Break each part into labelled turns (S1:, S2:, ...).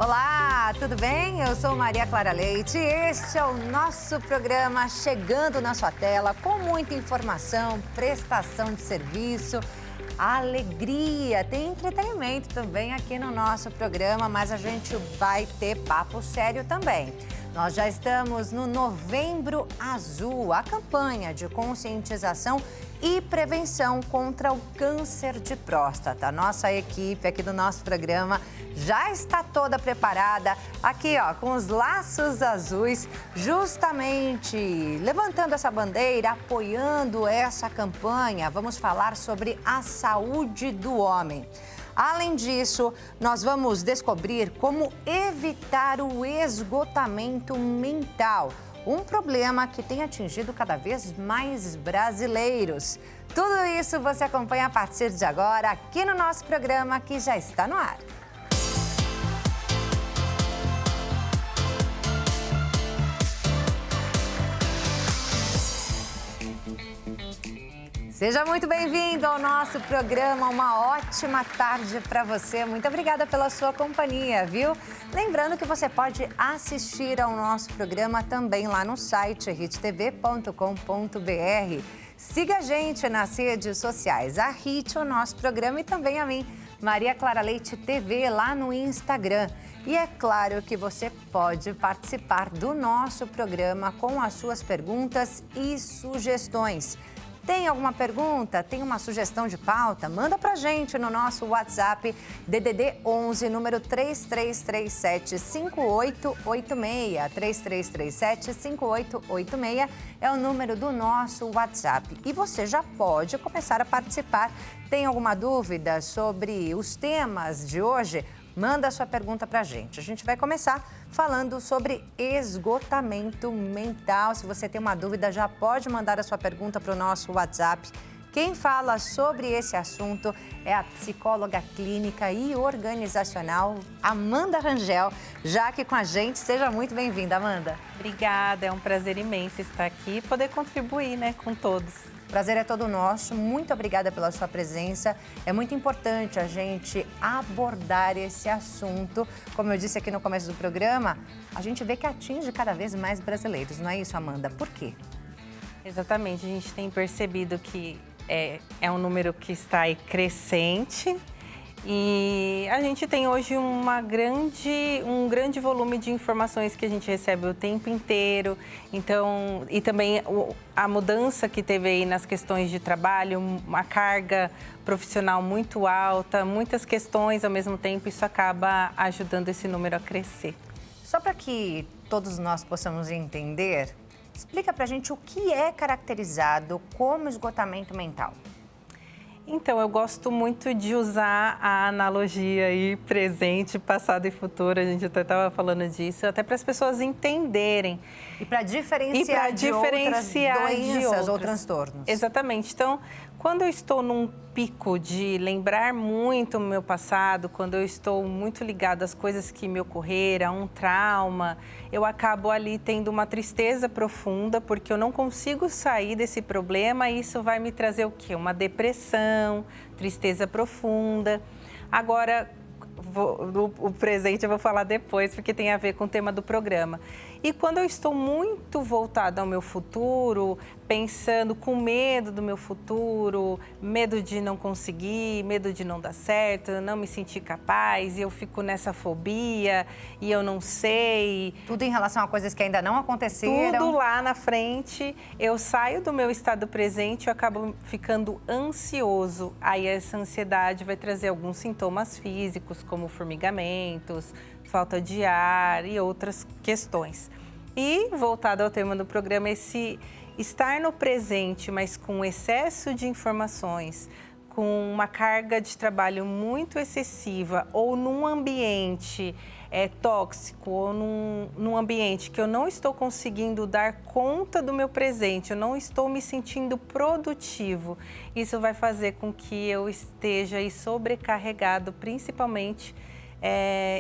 S1: Olá, tudo bem? Eu sou Maria Clara Leite e este é o nosso programa chegando na sua tela com muita informação, prestação de serviço, alegria, tem entretenimento também aqui no nosso programa, mas a gente vai ter papo sério também. Nós já estamos no Novembro Azul, a campanha de conscientização e prevenção contra o câncer de próstata. Nossa equipe aqui do nosso programa já está toda preparada, aqui ó, com os laços azuis, justamente levantando essa bandeira, apoiando essa campanha. Vamos falar sobre a saúde do homem. Além disso, nós vamos descobrir como evitar o esgotamento mental, um problema que tem atingido cada vez mais brasileiros. Tudo isso você acompanha a partir de agora aqui no nosso programa que já está no ar. Seja muito bem-vindo ao nosso programa, uma ótima tarde para você. Muito obrigada pela sua companhia, viu? Lembrando que você pode assistir ao nosso programa também lá no site hittv.com.br. Siga a gente nas redes sociais, a Hit, o nosso programa, e também a mim, Maria Clara Leite TV, lá no Instagram. E é claro que você pode participar do nosso programa com as suas perguntas e sugestões. Tem alguma pergunta? Tem uma sugestão de pauta? Manda pra gente no nosso WhatsApp DDD 11, número 3337-5886. 3337-5886 é o número do nosso WhatsApp. E você já pode começar a participar. Tem alguma dúvida sobre os temas de hoje? Manda a sua pergunta pra gente. A gente vai começar falando sobre esgotamento mental. Se você tem uma dúvida, já pode mandar a sua pergunta para o nosso WhatsApp. Quem fala sobre esse assunto é a psicóloga clínica e organizacional Amanda Rangel, já aqui com a gente. Seja muito bem-vinda, Amanda.
S2: Obrigada, é um prazer imenso estar aqui e poder contribuir, com todos.
S1: O prazer é todo nosso. Muito obrigada pela sua presença. É muito importante a gente abordar esse assunto. Como eu disse aqui no começo do programa, a gente vê que atinge cada vez mais brasileiros. Não é isso, Amanda? Por quê?
S2: Exatamente. A gente tem percebido que é um número que está aí crescente. E a gente tem hoje um grande volume de informações que a gente recebe o tempo inteiro. Então, e também a mudança que teve aí nas questões de trabalho, uma carga profissional muito alta, muitas questões ao mesmo tempo, isso acaba ajudando esse número a crescer.
S1: Só para que todos nós possamos entender, explica pra gente o que é caracterizado como esgotamento mental.
S2: Então, eu gosto muito de usar a analogia aí, presente, passado e futuro. A gente até estava falando disso, até para as pessoas entenderem.
S1: E para diferenciar de outras doenças ou transtornos.
S2: Exatamente. Então, quando eu estou num pico de lembrar muito o meu passado, quando eu estou muito ligado às coisas que me ocorreram, um trauma, eu acabo ali tendo uma tristeza profunda, porque eu não consigo sair desse problema e isso vai me trazer o quê? Uma depressão, tristeza profunda. Agora, o presente eu vou falar depois, porque tem a ver com o tema do programa. E quando eu estou muito voltada ao meu futuro, pensando com medo do meu futuro, medo de não conseguir, medo de não dar certo, não me sentir capaz, e eu fico nessa fobia e eu não sei.
S1: Tudo em relação a coisas que ainda não aconteceram.
S2: Tudo lá na frente, eu saio do meu estado presente e acabo ficando ansioso. Aí essa ansiedade vai trazer alguns sintomas físicos, como formigamentos, falta de ar e outras questões. E, voltado ao tema do programa, esse estar no presente, mas com excesso de informações, com uma carga de trabalho muito excessiva ou num ambiente tóxico ou num ambiente que eu não estou conseguindo dar conta do meu presente, eu não estou me sentindo produtivo, isso vai fazer com que eu esteja aí sobrecarregado, principalmente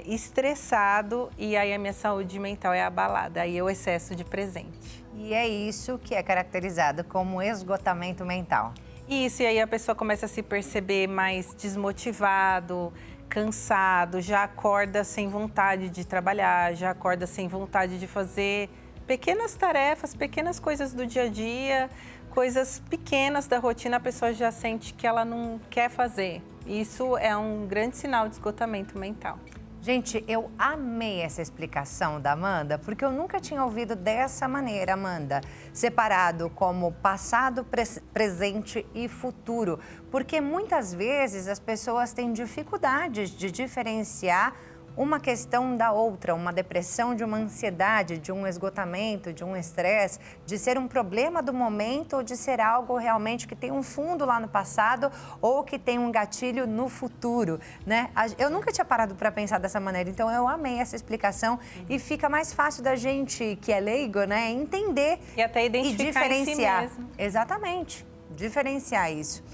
S2: estressado, e aí a minha saúde mental é abalada, aí é o excesso de presente.
S1: E é isso que é caracterizado como esgotamento mental.
S2: Isso, e aí a pessoa começa a se perceber mais desmotivado, cansado, já acorda sem vontade de trabalhar, já acorda sem vontade de fazer pequenas tarefas, pequenas coisas do dia a dia, coisas pequenas da rotina, a pessoa já sente que ela não quer fazer. Isso é um grande sinal de esgotamento mental.
S1: Gente, eu amei essa explicação da Amanda, porque eu nunca tinha ouvido dessa maneira, Amanda. Separado como passado, presente e futuro. Porque muitas vezes as pessoas têm dificuldades de diferenciar uma questão da outra, uma depressão de uma ansiedade, de um esgotamento, de um estresse, de ser um problema do momento ou de ser algo realmente que tem um fundo lá no passado ou que tem um gatilho no futuro, né? Eu nunca tinha parado para pensar dessa maneira, então eu amei essa explicação e fica mais fácil da gente, que é leigo, né, entender
S2: e até identificar
S1: e diferenciar.
S2: Em si mesmo.
S1: Exatamente, diferenciar isso.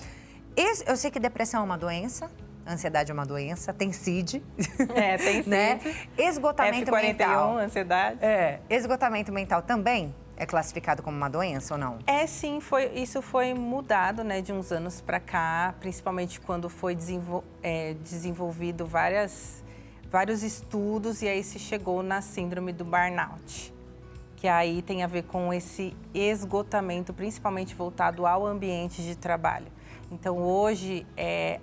S1: Eu sei que depressão é uma doença. Ansiedade é uma doença, tem CID.
S2: Tem CID.
S1: Né? Esgotamento
S2: F41,
S1: mental.
S2: ansiedade.
S1: Esgotamento mental também é classificado como uma doença ou não?
S2: Sim, isso foi mudado, né, de uns anos para cá, principalmente quando foi desenvolvido vários estudos e aí se chegou na síndrome do burnout, que aí tem a ver com esse esgotamento, principalmente voltado ao ambiente de trabalho. Então, hoje,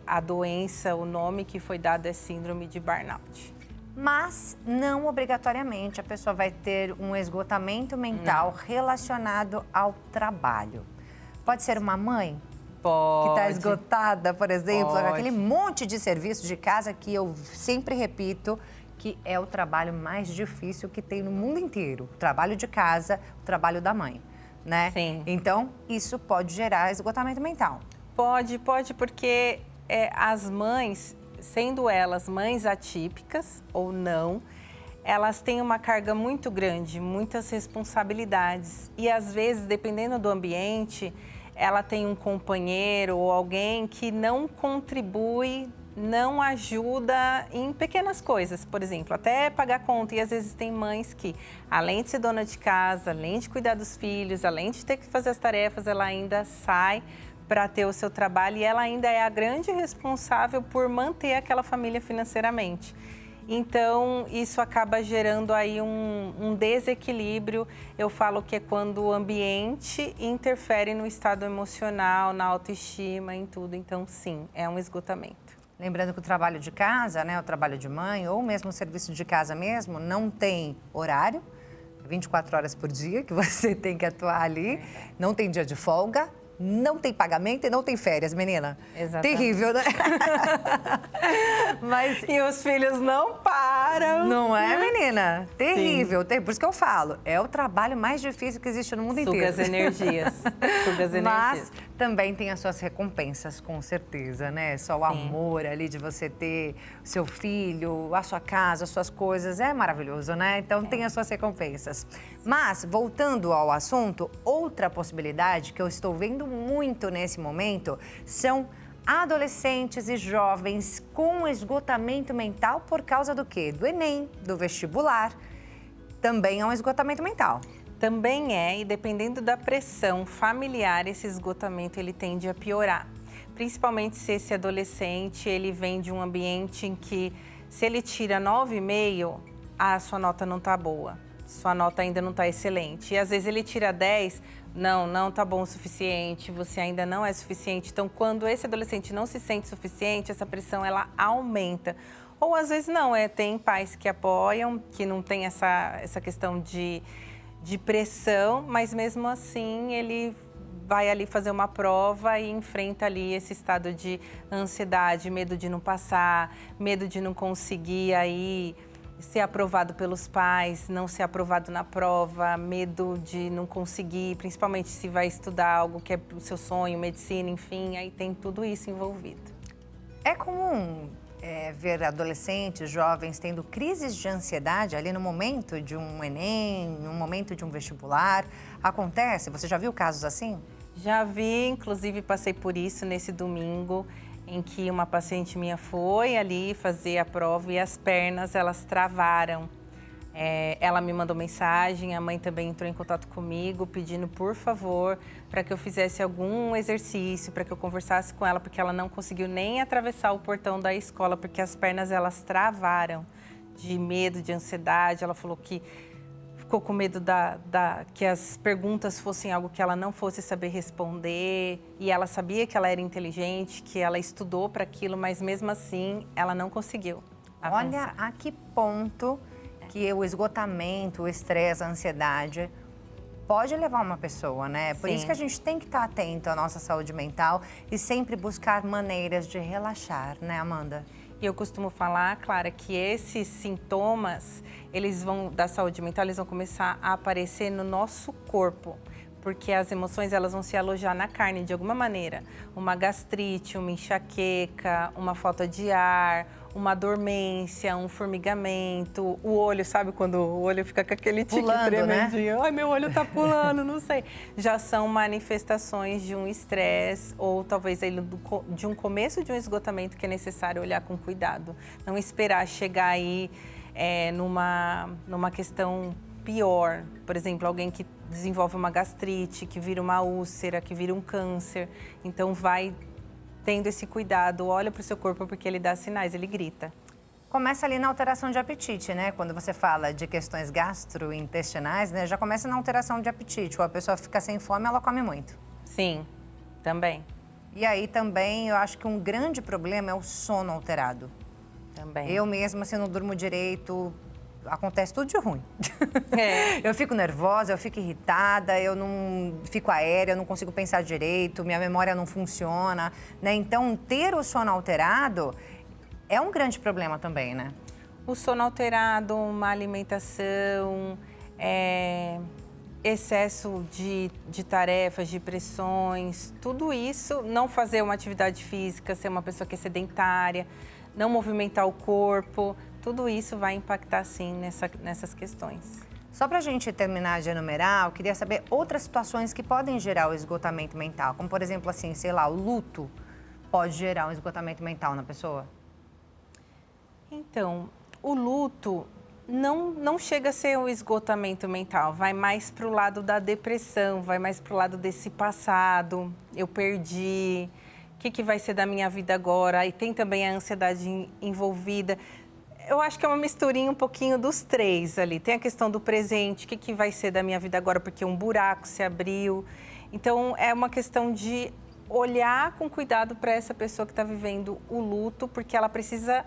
S2: a doença, o nome que foi dado é síndrome de burnout.
S1: Mas, não obrigatoriamente, a pessoa vai ter um esgotamento mental relacionado ao trabalho. Pode ser uma mãe?
S2: Pode.
S1: Que está esgotada, por exemplo,
S2: Pode.
S1: aquele monte de serviço de casa que eu sempre repito que é o trabalho mais difícil que tem no mundo inteiro. O trabalho de casa, o trabalho da mãe, né?
S2: Sim.
S1: Então, isso pode gerar esgotamento mental.
S2: Pode, porque as mães, sendo elas mães atípicas ou não, elas têm uma carga muito grande, muitas responsabilidades. E às vezes, dependendo do ambiente, ela tem um companheiro ou alguém que não contribui, não ajuda em pequenas coisas, por exemplo, até pagar conta. E às vezes tem mães que, além de ser dona de casa, além de cuidar dos filhos, além de ter que fazer as tarefas, ela ainda sai para ter o seu trabalho e ela ainda é a grande responsável por manter aquela família financeiramente. Então, isso acaba gerando aí um desequilíbrio. Eu falo que é quando o ambiente interfere no estado emocional, na autoestima, em tudo. Então, sim, é um esgotamento.
S1: Lembrando que o trabalho de casa, né, o trabalho de mãe ou mesmo o serviço de casa mesmo, não tem horário, 24 horas por dia que você tem que atuar ali, não tem dia de folga. Não tem pagamento e não tem férias, menina.
S2: Exatamente.
S1: Terrível, né? Mas...
S2: E os filhos não param.
S1: Não é, menina? Terrível. Por isso que eu falo, é o trabalho mais difícil que existe no mundo inteiro.
S2: Suga as energias. Suga as energias.
S1: Mas também tem as suas recompensas, com certeza, né? Só o amor ali de você ter seu filho, a sua casa, as suas coisas, é maravilhoso, né? Então tem as suas recompensas. Mas, voltando ao assunto, outra possibilidade que eu estou vendo muito nesse momento são adolescentes e jovens com esgotamento mental por causa do quê? Do Enem, do vestibular. Também é um esgotamento mental.
S2: Também e dependendo da pressão familiar, esse esgotamento ele tende a piorar. Principalmente se esse adolescente ele vem de um ambiente em que, se ele tira 9,5, a sua nota não está boa. Sua nota ainda não está excelente. E às vezes ele tira 10, não está bom o suficiente, você ainda não é suficiente. Então, quando esse adolescente não se sente suficiente, essa pressão ela aumenta. Ou às vezes não, tem pais que apoiam, que não tem essa questão de pressão, mas mesmo assim ele vai ali fazer uma prova e enfrenta ali esse estado de ansiedade, medo de não passar, medo de não conseguir aí ser aprovado pelos pais, não ser aprovado na prova, medo de não conseguir, principalmente se vai estudar algo que é o seu sonho, medicina, enfim, aí tem tudo isso envolvido.
S1: É comum ver adolescentes, jovens tendo crises de ansiedade ali no momento de um Enem, no momento de um vestibular. Acontece? Você já viu casos assim?
S2: Já vi, inclusive passei por isso nesse domingo, em que uma paciente minha foi ali fazer a prova e as pernas, elas travaram. Ela me mandou mensagem, a mãe também entrou em contato comigo, pedindo, por favor, para que eu fizesse algum exercício, para que eu conversasse com ela, porque ela não conseguiu nem atravessar o portão da escola, porque as pernas, elas travaram de medo, de ansiedade. Ela falou que ficou com medo que as perguntas fossem algo que ela não fosse saber responder. E ela sabia que ela era inteligente, que ela estudou para aquilo, mas mesmo assim, ela não conseguiu avançar.
S1: Olha a que ponto que o esgotamento, o estresse, a ansiedade pode levar uma pessoa, né? Por
S2: Sim.
S1: isso que a gente tem que estar atento à nossa saúde mental e sempre buscar maneiras de relaxar, né, Amanda?
S2: E eu costumo falar, Clara, que esses sintomas, da saúde mental, eles vão começar a aparecer no nosso corpo. Porque as emoções, elas vão se alojar na carne de alguma maneira. Uma gastrite, uma enxaqueca, uma falta de ar, uma dormência, um formigamento, o olho, sabe quando o olho fica com aquele tique tremendinho? Né? Ai, meu olho tá pulando, não sei. Já são manifestações de um estresse ou talvez de um começo de um esgotamento que é necessário olhar com cuidado. Não esperar chegar aí numa questão pior. Por exemplo, alguém que desenvolve uma gastrite, que vira uma úlcera, que vira um câncer. Então, vai tendo esse cuidado, olha para o seu corpo porque ele dá sinais, ele grita.
S1: Começa ali na alteração de apetite, né? Quando você fala de questões gastrointestinais, né? Já começa na alteração de apetite. Ou a pessoa fica sem fome, ela come muito.
S2: Sim, também.
S1: E aí também, eu acho que um grande problema é o sono alterado.
S2: Também.
S1: Eu mesma, se não durmo direito, acontece tudo de ruim.
S2: É.
S1: Eu fico nervosa, eu fico irritada, eu não fico aérea, eu não consigo pensar direito, minha memória não funciona, né? Então, ter o sono alterado é um grande problema também, né?
S2: O sono alterado, uma alimentação, excesso de tarefas, de pressões, tudo isso, não fazer uma atividade física, ser uma pessoa que é sedentária, não movimentar o corpo, tudo isso vai impactar, sim, nessas questões.
S1: Só para a gente terminar de enumerar, eu queria saber outras situações que podem gerar o esgotamento mental. Como, por exemplo, assim, sei lá, o luto pode gerar um esgotamento mental na pessoa?
S2: Então, o luto não chega a ser um esgotamento mental. Vai mais para o lado da depressão, vai mais para o lado desse passado. Eu perdi, o que vai ser da minha vida agora? E tem também a ansiedade envolvida. Eu acho que é uma misturinha um pouquinho dos três ali. Tem a questão do presente, o que vai ser da minha vida agora, porque um buraco se abriu. Então, é uma questão de olhar com cuidado para essa pessoa que está vivendo o luto, porque ela precisa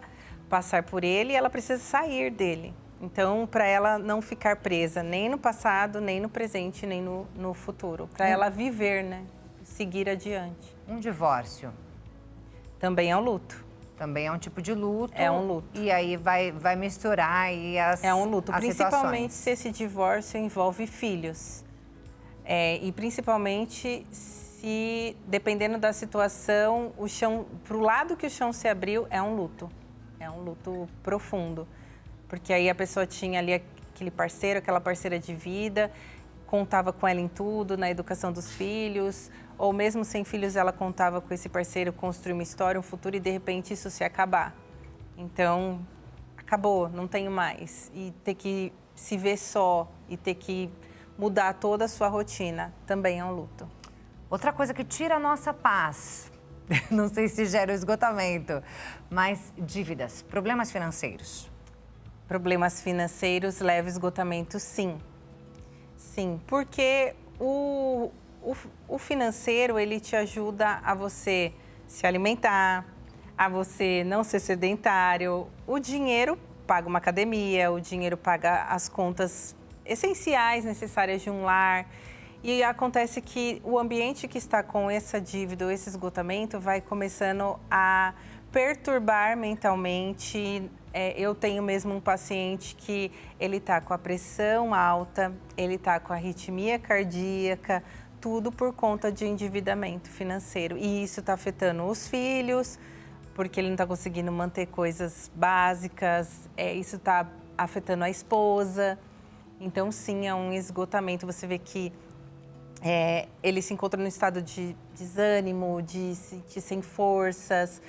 S2: passar por ele e ela precisa sair dele. Então, para ela não ficar presa nem no passado, nem no presente, nem no futuro. Para ela viver, né? Seguir adiante.
S1: Um divórcio.
S2: Também é um luto.
S1: Também é um tipo de luto.
S2: É um luto.
S1: E aí vai misturar aí
S2: É um luto, principalmente
S1: situações.
S2: Se esse divórcio envolve filhos. E principalmente se, dependendo da situação, o chão, pro lado que o chão se abriu, é um luto. É um luto profundo. Porque aí a pessoa tinha ali aquele parceiro, aquela parceira de vida, contava com ela em tudo, na educação dos filhos, ou mesmo sem filhos, ela contava com esse parceiro, construir uma história, um futuro, e de repente isso se acabar. Então, acabou, não tenho mais. E ter que se ver só e ter que mudar toda a sua rotina também é um luto.
S1: Outra coisa que tira a nossa paz, não sei se gera o esgotamento, mas dívidas, problemas financeiros.
S2: Problemas financeiros levam esgotamento, sim. Sim, porque o financeiro, ele te ajuda a você se alimentar, a você não ser sedentário. O dinheiro paga uma academia, o dinheiro paga as contas essenciais, necessárias de um lar. E acontece que o ambiente que está com essa dívida ou esse esgotamento vai começando a perturbar mentalmente. Eu tenho mesmo um paciente que ele está com a pressão alta, ele está com a arritmia cardíaca, tudo por conta de endividamento financeiro. E isso está afetando os filhos, porque ele não está conseguindo manter coisas básicas, isso está afetando a esposa. Então, sim, é um esgotamento. Você vê que ele se encontra no estado de desânimo, de se sentir sem forças.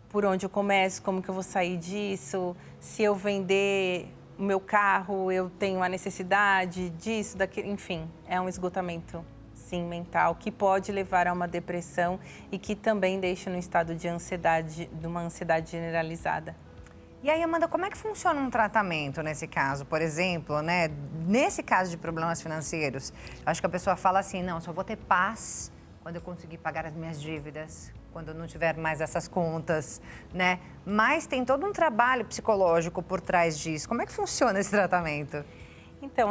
S2: Por onde eu começo, como que eu vou sair disso? Se eu vender o meu carro, eu tenho a necessidade disso, daquilo, enfim, é um esgotamento, sim, mental, que pode levar a uma depressão e que também deixa no estado de ansiedade, de uma ansiedade generalizada.
S1: E aí, Amanda, como é que funciona um tratamento nesse caso, por exemplo, né? Nesse caso de problemas financeiros, acho que a pessoa fala assim, não, só vou ter paz quando eu conseguir pagar as minhas dívidas, quando eu não tiver mais essas contas, né? Mas tem todo um trabalho psicológico por trás disso. Como é que funciona esse tratamento?
S2: Então,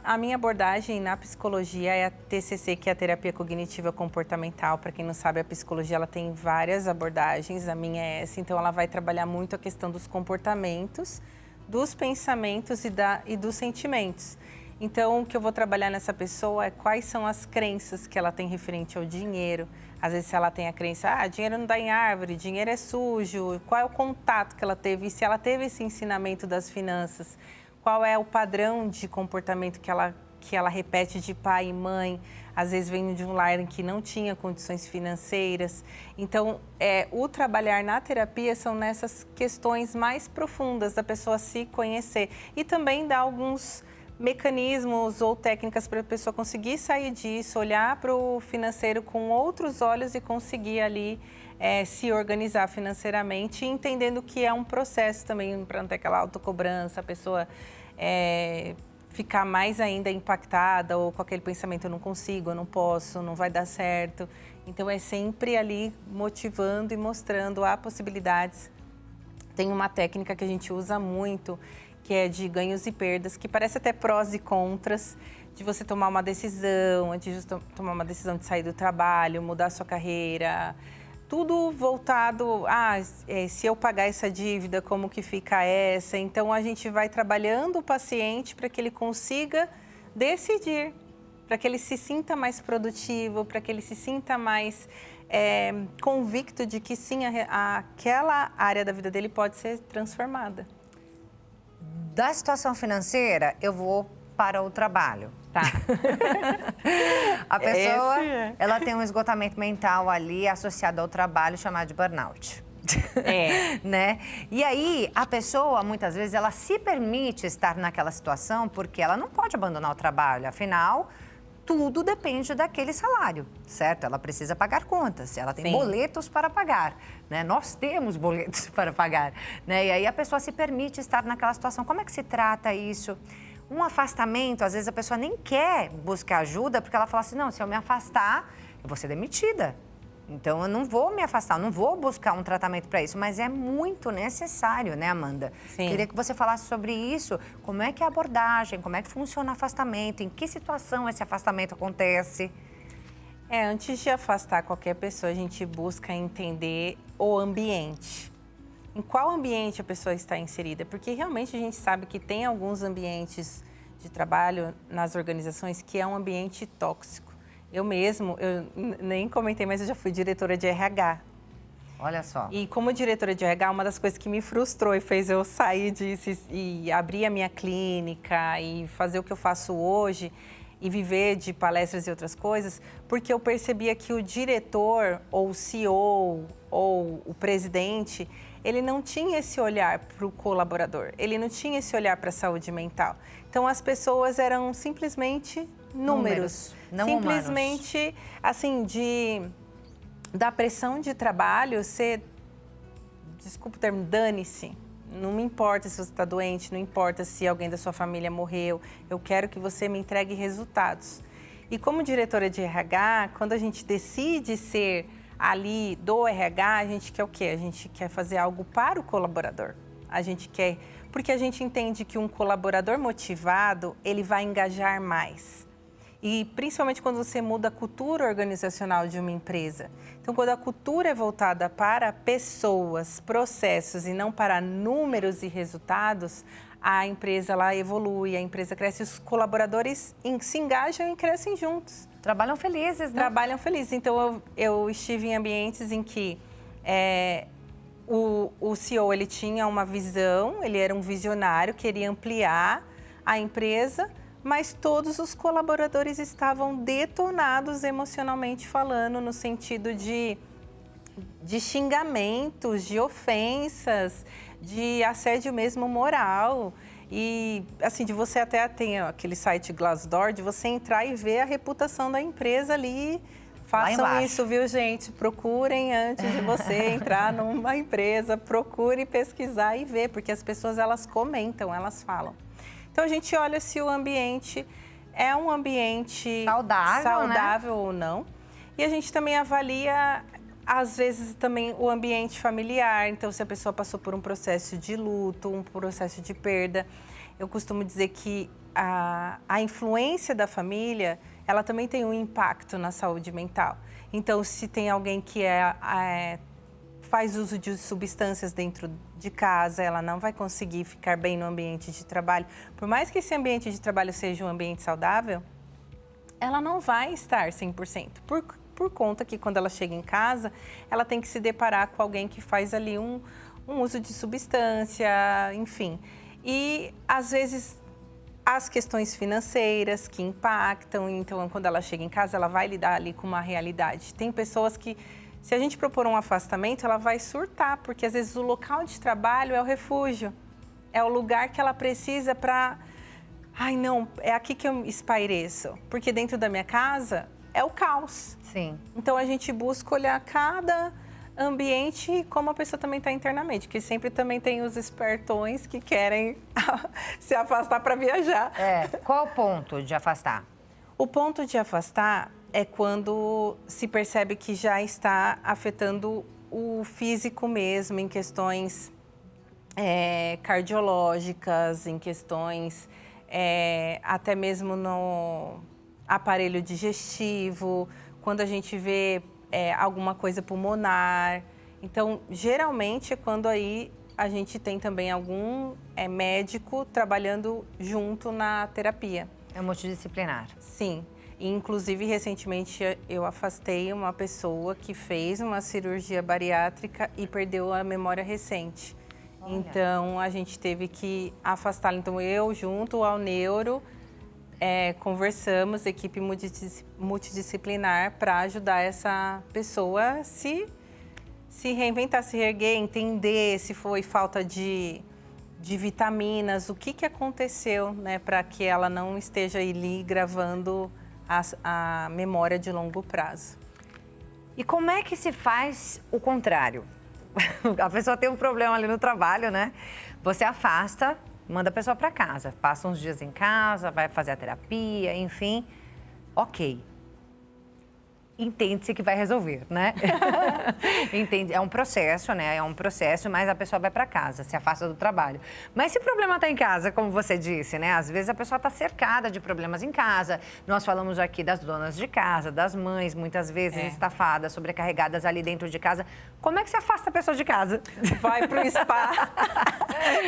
S2: a minha abordagem na psicologia é a TCC, que é a terapia cognitiva comportamental. Para quem não sabe, a psicologia ela tem várias abordagens, a minha é essa. Então, ela vai trabalhar muito a questão dos comportamentos, dos pensamentos e dos sentimentos. Então, o que eu vou trabalhar nessa pessoa é quais são as crenças que ela tem referente ao dinheiro. Às vezes, se ela tem a crença, dinheiro não dá em árvore, dinheiro é sujo, qual é o contato que ela teve e se ela teve esse ensinamento das finanças. Qual é o padrão de comportamento que ela repete de pai e mãe, às vezes vem de um lar em que não tinha condições financeiras. Então, o trabalhar na terapia são nessas questões mais profundas da pessoa se conhecer e também dar alguns mecanismos ou técnicas para a pessoa conseguir sair disso, olhar para o financeiro com outros olhos e conseguir ali se organizar financeiramente, entendendo que é um processo também para não ter aquela autocobrança, a pessoa ficar mais ainda impactada ou com aquele pensamento, eu não consigo, eu não posso, não vai dar certo. Então, é sempre ali motivando e mostrando há possibilidades. Tem uma técnica que a gente usa muito, que é de ganhos e perdas, que parece até prós e contras, de você tomar uma decisão, antes de tomar uma decisão de sair do trabalho, mudar a sua carreira, tudo voltado se eu pagar essa dívida, como que fica essa? Então, a gente vai trabalhando o paciente para que ele consiga decidir, para que ele se sinta mais produtivo, para que ele se sinta mais convicto de que sim, aquela área da vida dele pode ser transformada.
S1: Da situação financeira, eu vou para o trabalho.
S2: Tá.
S1: A pessoa, ela tem um esgotamento mental ali associado ao trabalho chamado de burnout. Né? E aí, a pessoa, muitas vezes, ela se permite estar naquela situação porque ela não pode abandonar o trabalho. Afinal, tudo depende daquele salário, certo? Ela precisa pagar contas, ela tem boletos para pagar, né? Nós temos boletos para pagar, né? E aí a pessoa se permite estar naquela situação. Como é que se trata isso? Um afastamento, às vezes a pessoa nem quer buscar ajuda porque ela fala assim, não, se eu me afastar, eu vou ser demitida. Então, eu não vou me afastar, eu não vou buscar um tratamento para isso, mas é muito necessário, né, Amanda?
S2: Sim.
S1: Queria que você falasse sobre isso, como é que é a abordagem, como é que funciona o afastamento, em que situação esse afastamento acontece?
S2: Antes de afastar qualquer pessoa, a gente busca entender o ambiente. Em qual ambiente a pessoa está inserida? Porque realmente a gente sabe que tem alguns ambientes de trabalho nas organizações que é um ambiente tóxico. Eu nem comentei, mas eu já fui diretora de RH.
S1: Olha só.
S2: E como diretora de RH, uma das coisas que me frustrou e fez eu sair disso e abrir a minha clínica e fazer o que eu faço hoje e viver de palestras e outras coisas, porque eu percebia que o diretor ou o CEO ou o presidente, ele não tinha esse olhar para o colaborador, ele não tinha esse olhar para a saúde mental. Então, as pessoas eram simplesmente números
S1: não
S2: simplesmente,
S1: humanos.
S2: Assim, da pressão de trabalho ser, desculpa o termo, dane-se. Não me importa se você está doente, não importa se alguém da sua família morreu, eu quero que você me entregue resultados. E como diretora de RH, quando a gente decide ser ali do RH, a gente quer o quê? A gente quer fazer algo para o colaborador. A gente quer, porque a gente entende que um colaborador motivado, ele vai engajar mais. E principalmente quando você muda a cultura organizacional de uma empresa. Então, quando a cultura é voltada para pessoas, processos e não para números e resultados, a empresa lá evolui, a empresa cresce, os colaboradores se engajam e crescem juntos.
S1: Trabalham felizes, né?
S2: Trabalham felizes. Então, eu estive em ambientes em que o CEO ele tinha uma visão, ele era um visionário, queria ampliar a empresa, mas todos os colaboradores estavam detonados emocionalmente falando, no sentido de xingamentos, de ofensas, de assédio mesmo moral. E, assim, de você até tem aquele site Glassdoor, de você entrar e ver a reputação da empresa ali. Façam isso, viu, gente? Procurem antes de você entrar numa empresa, procure pesquisar e ver, porque as pessoas, elas comentam, elas falam. Então, a gente olha se o ambiente é um ambiente saudável, né? Ou não. E a gente também avalia, às vezes, também o ambiente familiar. Então, se a pessoa passou por um processo de luto, um processo de perda, eu costumo dizer que a influência da família, ela também tem um impacto na saúde mental. Então, se tem alguém que faz uso de substâncias dentro de casa, ela não vai conseguir ficar bem no ambiente de trabalho. Por mais que esse ambiente de trabalho seja um ambiente saudável, ela não vai estar 100%. Por conta que quando ela chega em casa, ela tem que se deparar com alguém que faz ali um uso de substância, enfim. E, às vezes, as questões financeiras que impactam, então, quando ela chega em casa, ela vai lidar ali com uma realidade. Tem pessoas que, se a gente propor um afastamento, ela vai surtar, porque às vezes o local de trabalho é o refúgio, é o lugar que ela precisa para... Ai, não, é aqui que eu espaireço, porque dentro da minha casa é o caos.
S1: Sim.
S2: Então, a gente busca olhar cada ambiente e como a pessoa também está internamente, que sempre também tem os espertões que querem se afastar para viajar.
S1: Qual o ponto de afastar?
S2: O ponto de afastar é quando se percebe que já está afetando o físico mesmo, em questões cardiológicas, em questões até mesmo no aparelho digestivo, quando a gente vê alguma coisa pulmonar. Então, geralmente é quando aí a gente tem também algum médico trabalhando junto na terapia.
S1: É multidisciplinar.
S2: Sim. Inclusive, recentemente, eu afastei uma pessoa que fez uma cirurgia bariátrica e perdeu a memória recente. Olha. Então, a gente teve que afastá-la. Então, eu, junto ao neuro, conversamos, equipe multidisciplinar, para ajudar essa pessoa a se reinventar, se reerguer, entender se foi falta de vitaminas, o que aconteceu, né, para que ela não esteja ali gravando a memória de longo prazo.
S1: E como é que se faz o contrário? A pessoa tem um problema ali no trabalho, né? Você afasta, manda a pessoa para casa, passa uns dias em casa, vai fazer a terapia, enfim. Ok. Entende-se que vai resolver, né? Entende? É um processo, né? É um processo, mas a pessoa vai para casa, se afasta do trabalho. Mas se o problema está em casa, como você disse, né? Às vezes a pessoa está cercada de problemas em casa. Nós falamos aqui das donas de casa, das mães, muitas vezes estafadas, sobrecarregadas ali dentro de casa. Como é que se afasta a pessoa de casa?
S2: Vai pro spa,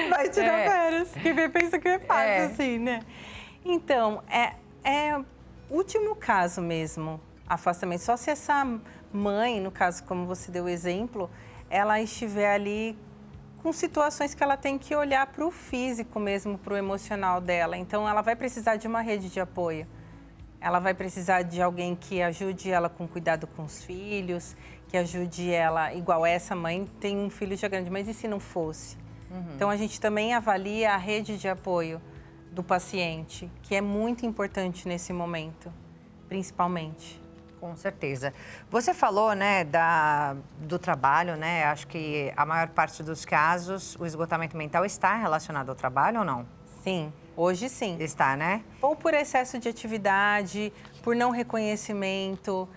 S2: vai tirar férias. Quem pensa que é fácil assim, né? Então, é último caso mesmo. Afastamento. Só se essa mãe, no caso, como você deu o exemplo, ela estiver ali com situações que ela tem que olhar para o físico mesmo, para o emocional dela. Então, ela vai precisar de uma rede de apoio. Ela vai precisar de alguém que ajude ela com cuidado com os filhos, que ajude ela, igual essa mãe tem um filho já grande, mas e se não fosse? Então, a gente também avalia a rede de apoio do paciente, que é muito importante nesse momento, principalmente.
S1: Com certeza. Você falou, né, do trabalho, né? Acho que a maior parte dos casos, o esgotamento mental está relacionado ao trabalho ou não?
S2: Sim, hoje sim.
S1: Está, né?
S2: Ou por excesso de atividade, por não reconhecimento,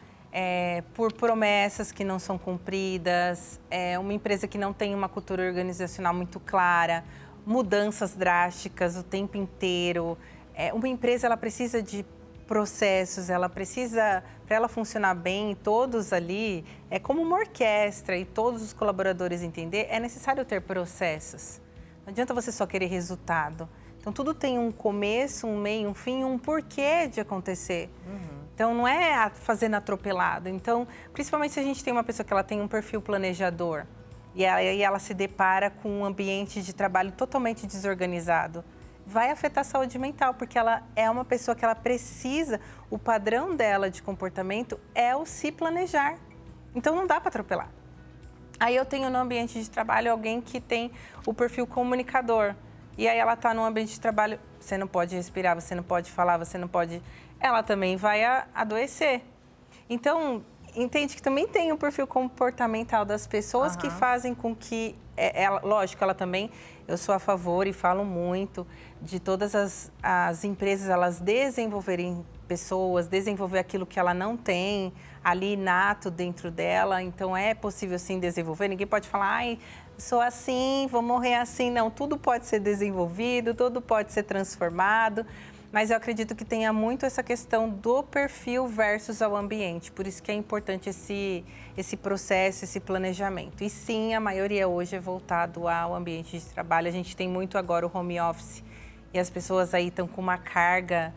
S2: por promessas que não são cumpridas, uma empresa que não tem uma cultura organizacional muito clara, mudanças drásticas o tempo inteiro. Uma empresa, ela precisa de processos, ela precisa, para ela funcionar bem, todos ali, é como uma orquestra e todos os colaboradores entender, é necessário ter processos. Não adianta você só querer resultado. Então, tudo tem um começo, um meio, um fim, um porquê de acontecer. Então, não é fazendo atropelado. Então, principalmente se a gente tem uma pessoa que ela tem um perfil planejador e aí ela se depara com um ambiente de trabalho totalmente desorganizado, vai afetar a saúde mental, porque ela é uma pessoa que ela precisa, o padrão dela de comportamento é o se planejar. Então, não dá para atropelar. Aí eu tenho no ambiente de trabalho alguém que tem o perfil comunicador. e aí ela está num ambiente de trabalho, você não pode respirar, você não pode falar, você não pode... Ela também vai adoecer. Então, entende que também tem um perfil comportamental das pessoas que fazem com que... lógico, ela também... Eu sou a favor e falo muito de todas as empresas, elas desenvolverem pessoas, desenvolver aquilo que ela não tem ali inato dentro dela. Então, é possível sim desenvolver. Ninguém pode falar, ai, sou assim, vou morrer assim. Não, tudo pode ser desenvolvido, tudo pode ser transformado. Mas eu acredito que tenha muito essa questão do perfil versus ao ambiente. Por isso que é importante esse processo, esse planejamento. E sim, a maioria hoje é voltado ao ambiente de trabalho. A gente tem muito agora o home office. E as pessoas aí estão com uma carga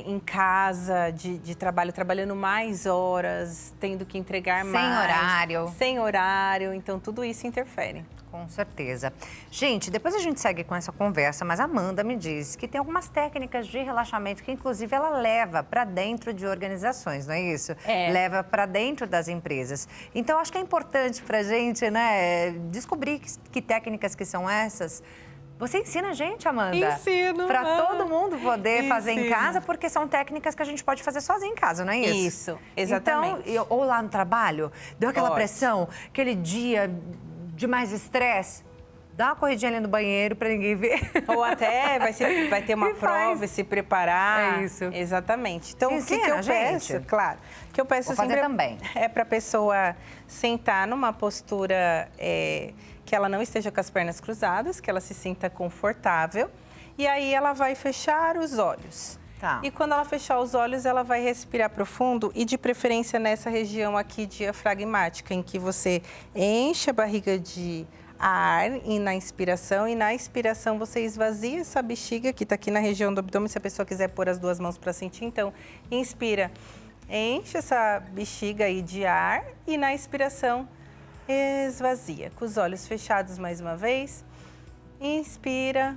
S2: em casa de trabalho, trabalhando mais horas, tendo que entregar mais.
S1: Sem horário.
S2: Sem horário. Então, tudo isso interfere.
S1: Com certeza. Gente, depois a gente segue com essa conversa, mas a Amanda me disse que tem algumas técnicas de relaxamento que, inclusive, ela leva para dentro de organizações, não é isso? Leva para dentro das empresas. Então, acho que é importante para a gente, né, descobrir que técnicas que são essas. Você ensina a gente, Amanda?
S2: Ensino.
S1: Para todo mundo poder fazer em casa, porque são técnicas que a gente pode fazer sozinho em casa, não é isso?
S2: Isso, exatamente.
S1: Então, ou lá no trabalho, deu aquela pressão, aquele dia de mais estresse, dá uma corridinha ali no banheiro para ninguém ver.
S2: Ou até vai ter uma prova e se preparar.
S1: É isso.
S2: Exatamente. Então,
S1: ensina,
S2: o que eu
S1: gente?
S2: peço? Claro. O que eu peço
S1: Vou fazer também.
S2: É para a pessoa sentar numa postura que ela não esteja com as pernas cruzadas, que ela se sinta confortável. E aí ela vai fechar os olhos.
S1: Tá.
S2: E quando ela fechar os olhos, ela vai respirar profundo e de preferência nessa região aqui diafragmática, em que você enche a barriga de ar na inspiração e na expiração você esvazia essa bexiga que está aqui na região do abdômen, se a pessoa quiser pôr as duas mãos para sentir. Então, inspira, enche essa bexiga aí de ar e na expiração esvazia. Com os olhos fechados mais uma vez, inspira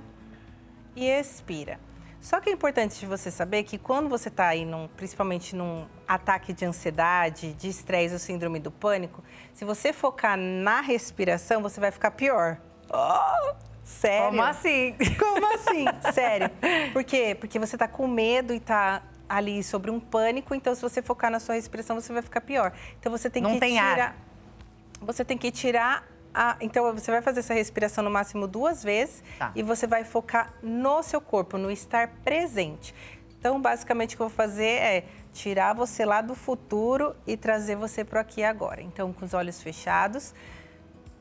S2: e expira. Só que é importante você saber que quando você está aí, principalmente num ataque de ansiedade, de estresse ou síndrome do pânico, se você focar na respiração, você vai ficar pior. Oh, sério?
S1: Como assim?
S2: Como assim? Sério. Por quê? Porque você está com medo e está ali sobre um pânico, então se você focar na sua respiração, você vai ficar pior. Então você tem que tirar... Você tem que tirar... Então, você vai fazer essa respiração no máximo 2 vezes e você vai focar no seu corpo, no estar presente. Então, basicamente, o que eu vou fazer é tirar você lá do futuro e trazer você para o aqui e agora. Então, com os olhos fechados,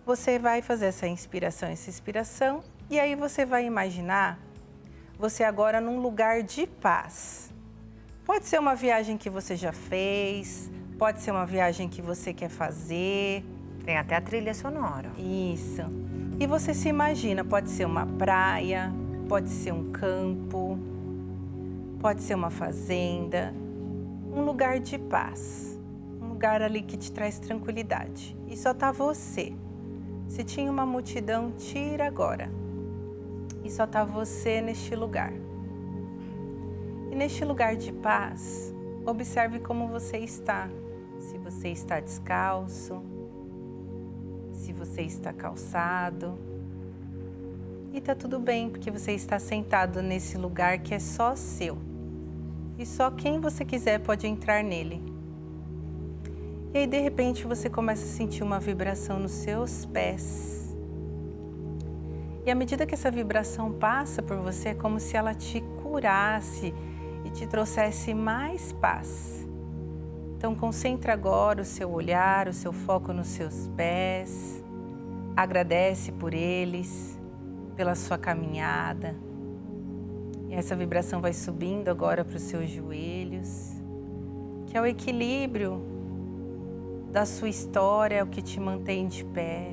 S2: você vai fazer essa inspiração, essa expiração. E aí, você vai imaginar você agora num lugar de paz. Pode ser uma viagem que você já fez, pode ser uma viagem que você quer fazer...
S1: Tem até a trilha sonora.
S2: Isso. E você se imagina, pode ser uma praia, pode ser um campo, pode ser uma fazenda, um lugar de paz, um lugar ali que te traz tranquilidade. E só tá você. Se tinha uma multidão, tira agora. E só tá você neste lugar. E neste lugar de paz, observe como você está. Se você está descalço, se você está calçado. E tá tudo bem, porque você está sentado nesse lugar que é só seu. E só quem você quiser pode entrar nele. E aí, de repente, você começa a sentir uma vibração nos seus pés. E à medida que essa vibração passa por você, é como se ela te curasse e te trouxesse mais paz. Então, concentra agora o seu olhar, o seu foco nos seus pés. Agradece por eles, pela sua caminhada. E essa vibração vai subindo agora para os seus joelhos, que é o equilíbrio da sua história, é o que te mantém de pé.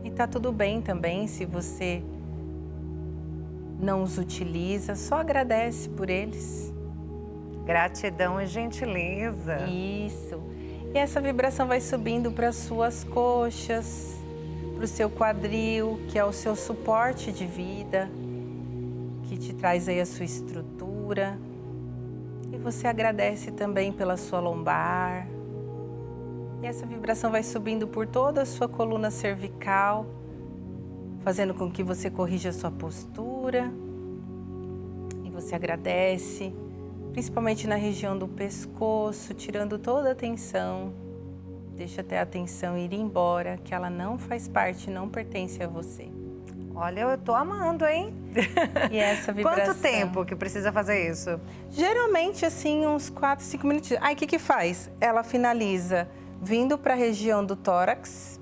S2: E tá tudo bem também se você não os utiliza, só agradece por eles.
S1: Gratidão e gentileza.
S2: Isso. E essa vibração vai subindo para as suas coxas, para o seu quadril, que é o seu suporte de vida, que te traz aí a sua estrutura. E você agradece também pela sua lombar. E essa vibração vai subindo por toda a sua coluna cervical, fazendo com que você corrija a sua postura. E você agradece, principalmente na região do pescoço, tirando toda a tensão. Deixa até a tensão ir embora, que ela não faz parte, não pertence a você.
S1: Olha, eu tô amando, hein?
S2: E essa vibração...
S1: Quanto tempo que precisa fazer isso?
S2: Geralmente, assim, uns 4, 5 minutinhos. Aí, o que faz? Ela finaliza vindo para a região do tórax,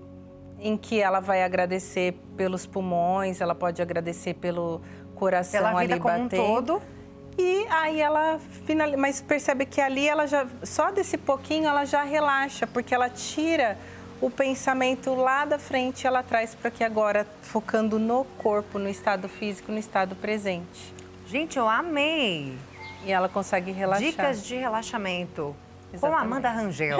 S2: em que ela vai agradecer pelos pulmões, ela pode agradecer pelo coração
S1: pela vida
S2: ali
S1: como
S2: batendo.
S1: um todo.
S2: E aí ela finaliza, mas percebe que ali ela já, só desse pouquinho ela já relaxa, porque ela tira o pensamento lá da frente, ela traz para que agora, focando no corpo, no estado físico, no estado presente.
S1: Gente, eu amei!
S2: E ela consegue relaxar.
S1: Dicas de relaxamento.
S2: Exatamente.
S1: Com Amanda Rangel.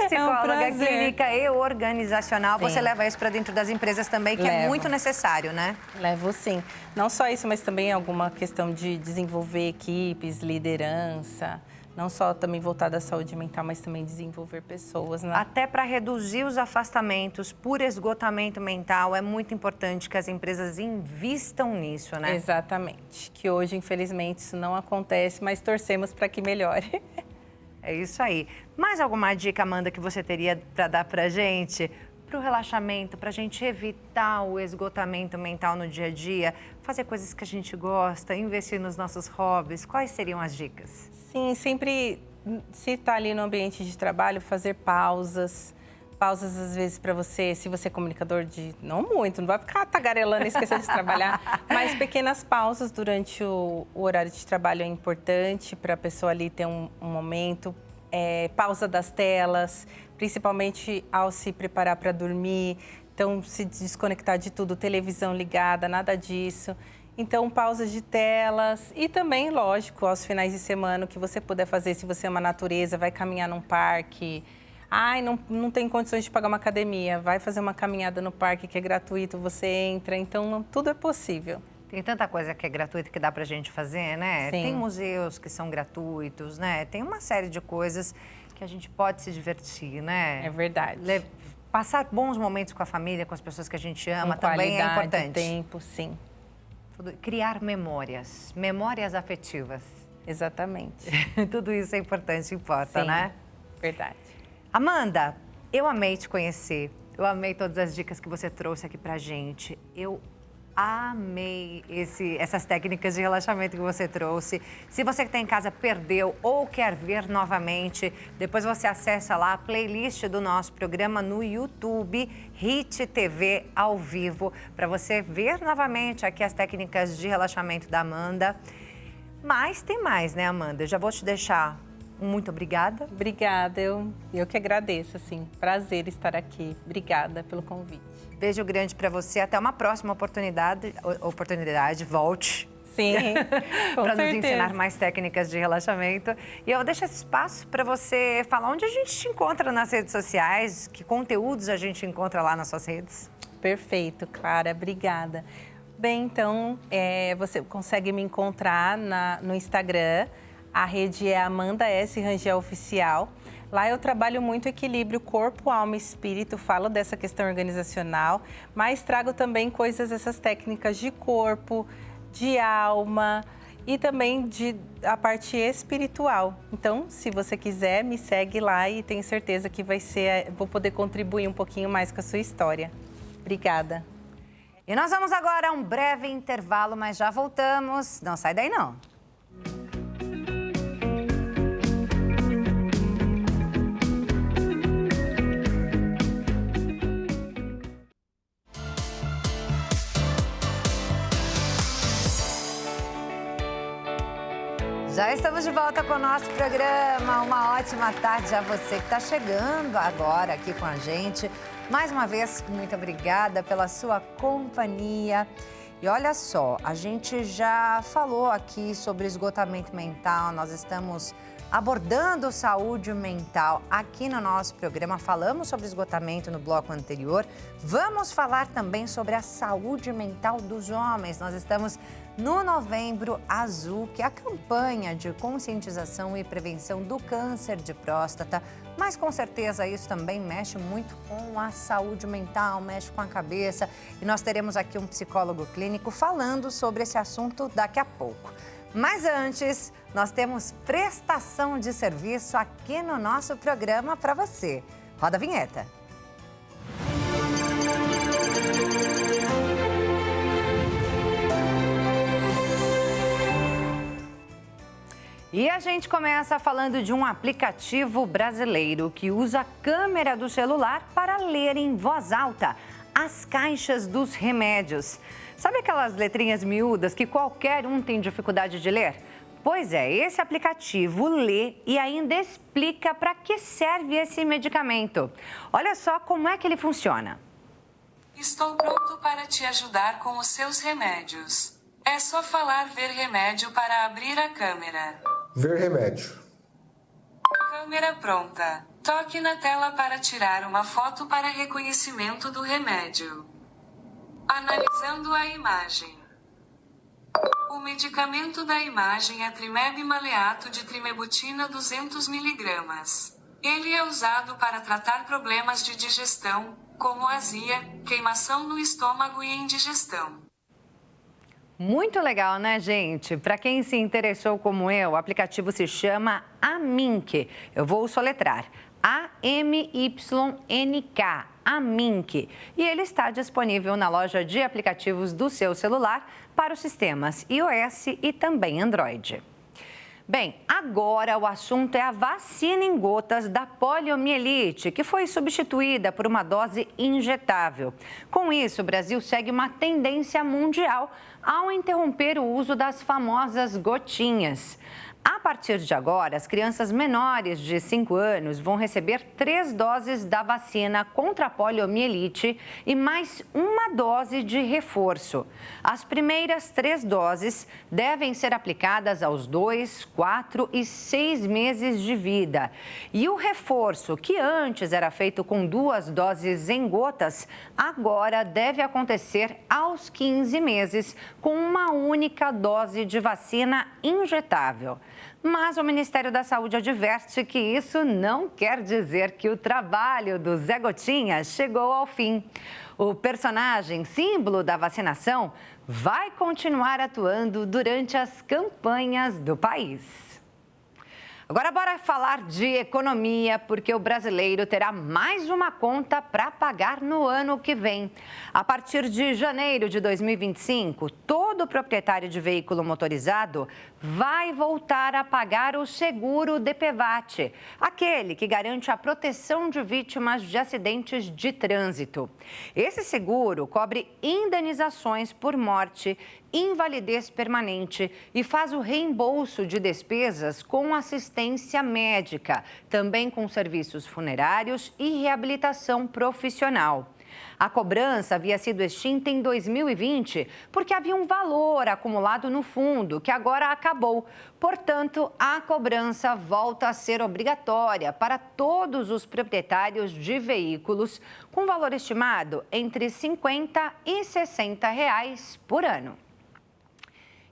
S1: Psicóloga clínica e organizacional.
S2: Sim.
S1: Você leva isso para dentro das empresas também, que é muito necessário, né?
S2: Levo sim. Não só isso, mas também alguma questão de desenvolver equipes, liderança. Não só também voltada à saúde mental, mas também desenvolver pessoas, né?
S1: Até para reduzir os afastamentos por esgotamento mental, é muito importante que as empresas invistam nisso, né?
S2: Exatamente. Que hoje, infelizmente, isso não acontece, mas torcemos para que melhore.
S1: É isso aí. Mais alguma dica, Amanda, que você teria para dar para gente? Para o relaxamento, para a gente evitar o esgotamento mental no dia a dia, fazer coisas que a gente gosta, investir nos nossos hobbies. Quais seriam as dicas?
S2: Sim, sempre, se está ali no ambiente de trabalho, fazer pausas. Pausas, às vezes, para você, se você é comunicador não muito, não vai ficar tagarelando e esquecer de trabalhar, mas pequenas pausas durante o horário de trabalho é importante para a pessoa ali ter um momento. Pausa das telas, principalmente ao se preparar para dormir. Então, se desconectar de tudo, televisão ligada, nada disso. Então, pausas de telas e também, lógico, aos finais de semana, o que você puder fazer, se você ama a natureza, vai caminhar num parque. Ai, não tem condições de pagar uma academia, vai fazer uma caminhada no parque que é gratuito, você entra. Então, tudo é possível.
S1: Tem tanta coisa que é gratuita que dá pra gente fazer, né?
S2: Sim.
S1: Tem museus que são gratuitos, né? Tem uma série de coisas que a gente pode se divertir, né?
S2: É verdade.
S1: Passar bons momentos com a família, com as pessoas que a gente ama,
S2: Com
S1: também é
S2: qualidade,
S1: importante.
S2: tempo, sim.
S1: Criar memórias afetivas.
S2: Exatamente.
S1: Tudo isso é importante, importa,
S2: Sim,
S1: né?
S2: Verdade.
S1: Amanda, eu amei te conhecer. Eu amei todas as dicas que você trouxe aqui pra gente. Eu amei essas técnicas de relaxamento que você trouxe. Se você que está em casa perdeu ou quer ver novamente, depois você acessa lá a playlist do nosso programa no YouTube, Hit TV ao vivo, para você ver novamente aqui as técnicas de relaxamento da Amanda. Mas tem mais, né, Amanda? Eu já vou te deixar muito obrigada.
S2: Obrigada, eu que agradeço, assim, prazer estar aqui. Obrigada pelo convite.
S1: Beijo grande para você, até uma próxima oportunidade, volte.
S2: Sim,
S1: para nos ensinar mais técnicas de relaxamento. E eu deixo esse espaço para você falar onde a gente te encontra nas redes sociais, que conteúdos a gente encontra lá nas suas redes.
S2: Perfeito, Clara, obrigada. Bem, então, você consegue me encontrar no Instagram, a rede é Amanda S. Rangel Oficial. Lá eu trabalho muito equilíbrio corpo, alma e espírito, falo dessa questão organizacional, mas trago também essas técnicas de corpo, de alma e também a parte espiritual. Então, se você quiser, me segue lá e tenho certeza que vou poder contribuir um pouquinho mais com a sua história. Obrigada.
S1: E nós vamos agora a um breve intervalo, mas já voltamos. Não sai daí, não. Já estamos de volta com o nosso programa. Uma ótima tarde a você que está chegando agora aqui com a gente. Mais uma vez, muito obrigada pela sua companhia. E olha só, a gente já falou aqui sobre esgotamento mental, nós estamos abordando saúde mental aqui no nosso programa. Falamos sobre esgotamento no bloco anterior. Vamos falar também sobre a saúde mental dos homens. Nós estamos no Novembro Azul, que é a campanha de conscientização e prevenção do câncer de próstata. Mas com certeza isso também mexe muito com a saúde mental, mexe com a cabeça. E nós teremos aqui um psicólogo clínico falando sobre esse assunto daqui a pouco. Mas antes, nós temos prestação de serviço aqui no nosso programa para você. Roda a vinheta. E a gente começa falando de um aplicativo brasileiro que usa a câmera do celular para ler em voz alta as caixas dos remédios. Sabe aquelas letrinhas miúdas que qualquer um tem dificuldade de ler? Pois é, esse aplicativo lê e ainda explica para que serve esse medicamento. Olha só como é que ele funciona.
S3: Estou pronto para te ajudar com os seus remédios. É só falar ver remédio para abrir a câmera.
S4: Ver remédio.
S3: Câmera pronta. Toque na tela para tirar uma foto para reconhecimento do remédio. Analisando a imagem. O medicamento da imagem é Trimeb maleato de trimebutina 200 mg. Ele é usado para tratar problemas de digestão, como azia, queimação no estômago e indigestão.
S1: Muito legal, né, gente? Para quem se interessou como eu, o aplicativo se chama Amink. Eu vou soletrar. A-M-Y-N-K. Amink. E ele está disponível na loja de aplicativos do seu celular para os sistemas iOS e também Android. Bem, agora o assunto é a vacina em gotas da poliomielite, que foi substituída por uma dose injetável. Com isso, o Brasil segue uma tendência mundial ao interromper o uso das famosas gotinhas. A partir de agora, as crianças menores de 5 anos vão receber 3 doses da vacina contra a poliomielite e mais uma dose de reforço. As primeiras 3 doses devem ser aplicadas aos 2, 4 e 6 meses de vida. E o reforço, que antes era feito com 2 doses em gotas, agora deve acontecer aos 15 meses com uma única dose de vacina injetável. Mas o Ministério da Saúde adverte que isso não quer dizer que o trabalho do Zé Gotinha chegou ao fim. O personagem símbolo da vacinação vai continuar atuando durante as campanhas do país. Agora, bora falar de economia, porque o brasileiro terá mais uma conta para pagar no ano que vem. A partir de janeiro de 2025, todo proprietário de veículo motorizado vai voltar a pagar o seguro DPVAT, aquele que garante a proteção de vítimas de acidentes de trânsito. Esse seguro cobre indenizações por morte, invalidez permanente e faz o reembolso de despesas com assistência médica, também com serviços funerários e reabilitação profissional. A cobrança havia sido extinta em 2020 porque havia um valor acumulado no fundo, que agora acabou. Portanto, a cobrança volta a ser obrigatória para todos os proprietários de veículos, com valor estimado entre R$ 50 e R$ 60 por ano.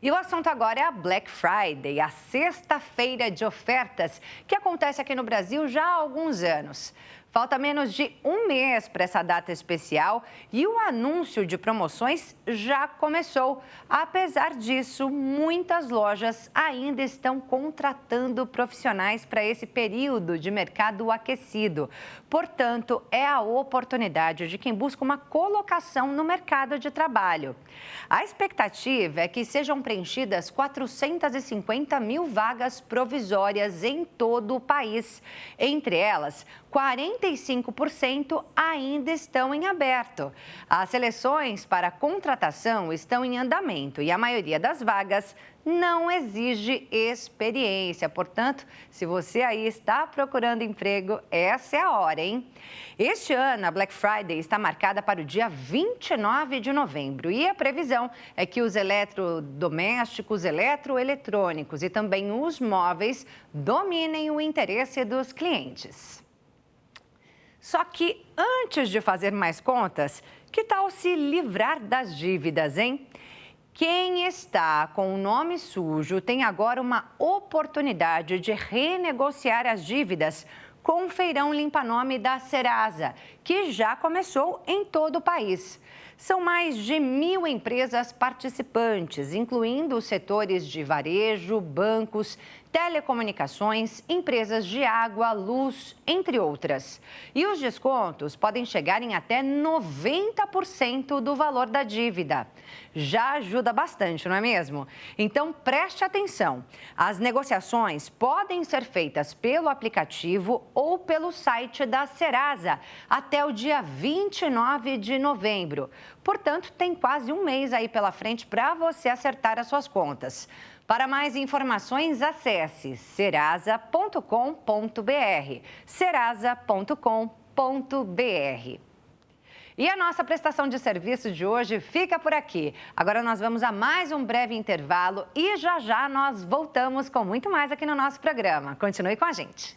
S1: E o assunto agora é a Black Friday, a sexta-feira de ofertas, que acontece aqui no Brasil já há alguns anos. Falta menos de um mês para essa data especial e o anúncio de promoções já começou. Apesar disso, muitas lojas ainda estão contratando profissionais para esse período de mercado aquecido. Portanto, é a oportunidade de quem busca uma colocação no mercado de trabalho. A expectativa é que sejam preenchidas 450 mil vagas provisórias em todo o país. Entre elas, 40 85% ainda estão em aberto. As seleções para contratação estão em andamento e a maioria das vagas não exige experiência. Portanto, se você aí está procurando emprego, essa é a hora, hein? Este ano, a Black Friday está marcada para o dia 29 de novembro e a previsão é que os eletrodomésticos, eletroeletrônicos e também os móveis dominem o interesse dos clientes. Só que antes de fazer mais contas, que tal se livrar das dívidas, hein? Quem está com o nome sujo tem agora uma oportunidade de renegociar as dívidas com o Feirão Limpa-Nome da Serasa, que já começou em todo o país. São mais de 1.000 empresas participantes, incluindo os setores de varejo, bancos, telecomunicações, empresas de água, luz, entre outras. E os descontos podem chegar em até 90% do valor da dívida. Já ajuda bastante, não é mesmo? Então, preste atenção. As negociações podem ser feitas pelo aplicativo ou pelo site da Serasa até o dia 29 de novembro. Portanto, tem quase um mês aí pela frente para você acertar as suas contas. Para mais informações, acesse serasa.com.br, serasa.com.br. E a nossa prestação de serviço de hoje fica por aqui. Agora nós vamos a mais um breve intervalo e já nós voltamos com muito mais aqui no nosso programa. Continue com a gente.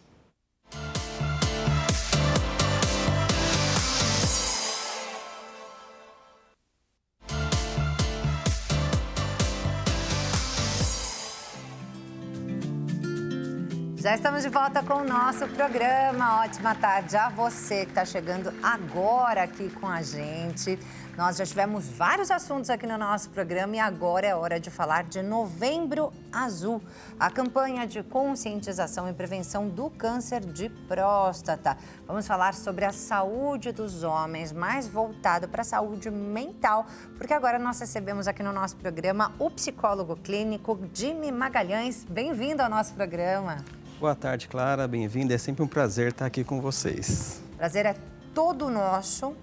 S1: Já estamos de volta com o nosso programa. Ótima tarde a você que está chegando agora aqui com a gente. Nós já tivemos vários assuntos aqui no nosso programa e agora é hora de falar de Novembro Azul, a campanha de conscientização e prevenção do câncer de próstata. Vamos falar sobre a saúde dos homens, mais voltado para a saúde mental, porque agora nós recebemos aqui no nosso programa o psicólogo clínico Jimmy Magalhães. Bem-vindo ao nosso programa.
S4: Boa tarde, Clara. Bem-vinda. É sempre um prazer estar aqui com vocês.
S1: Prazer é todo nosso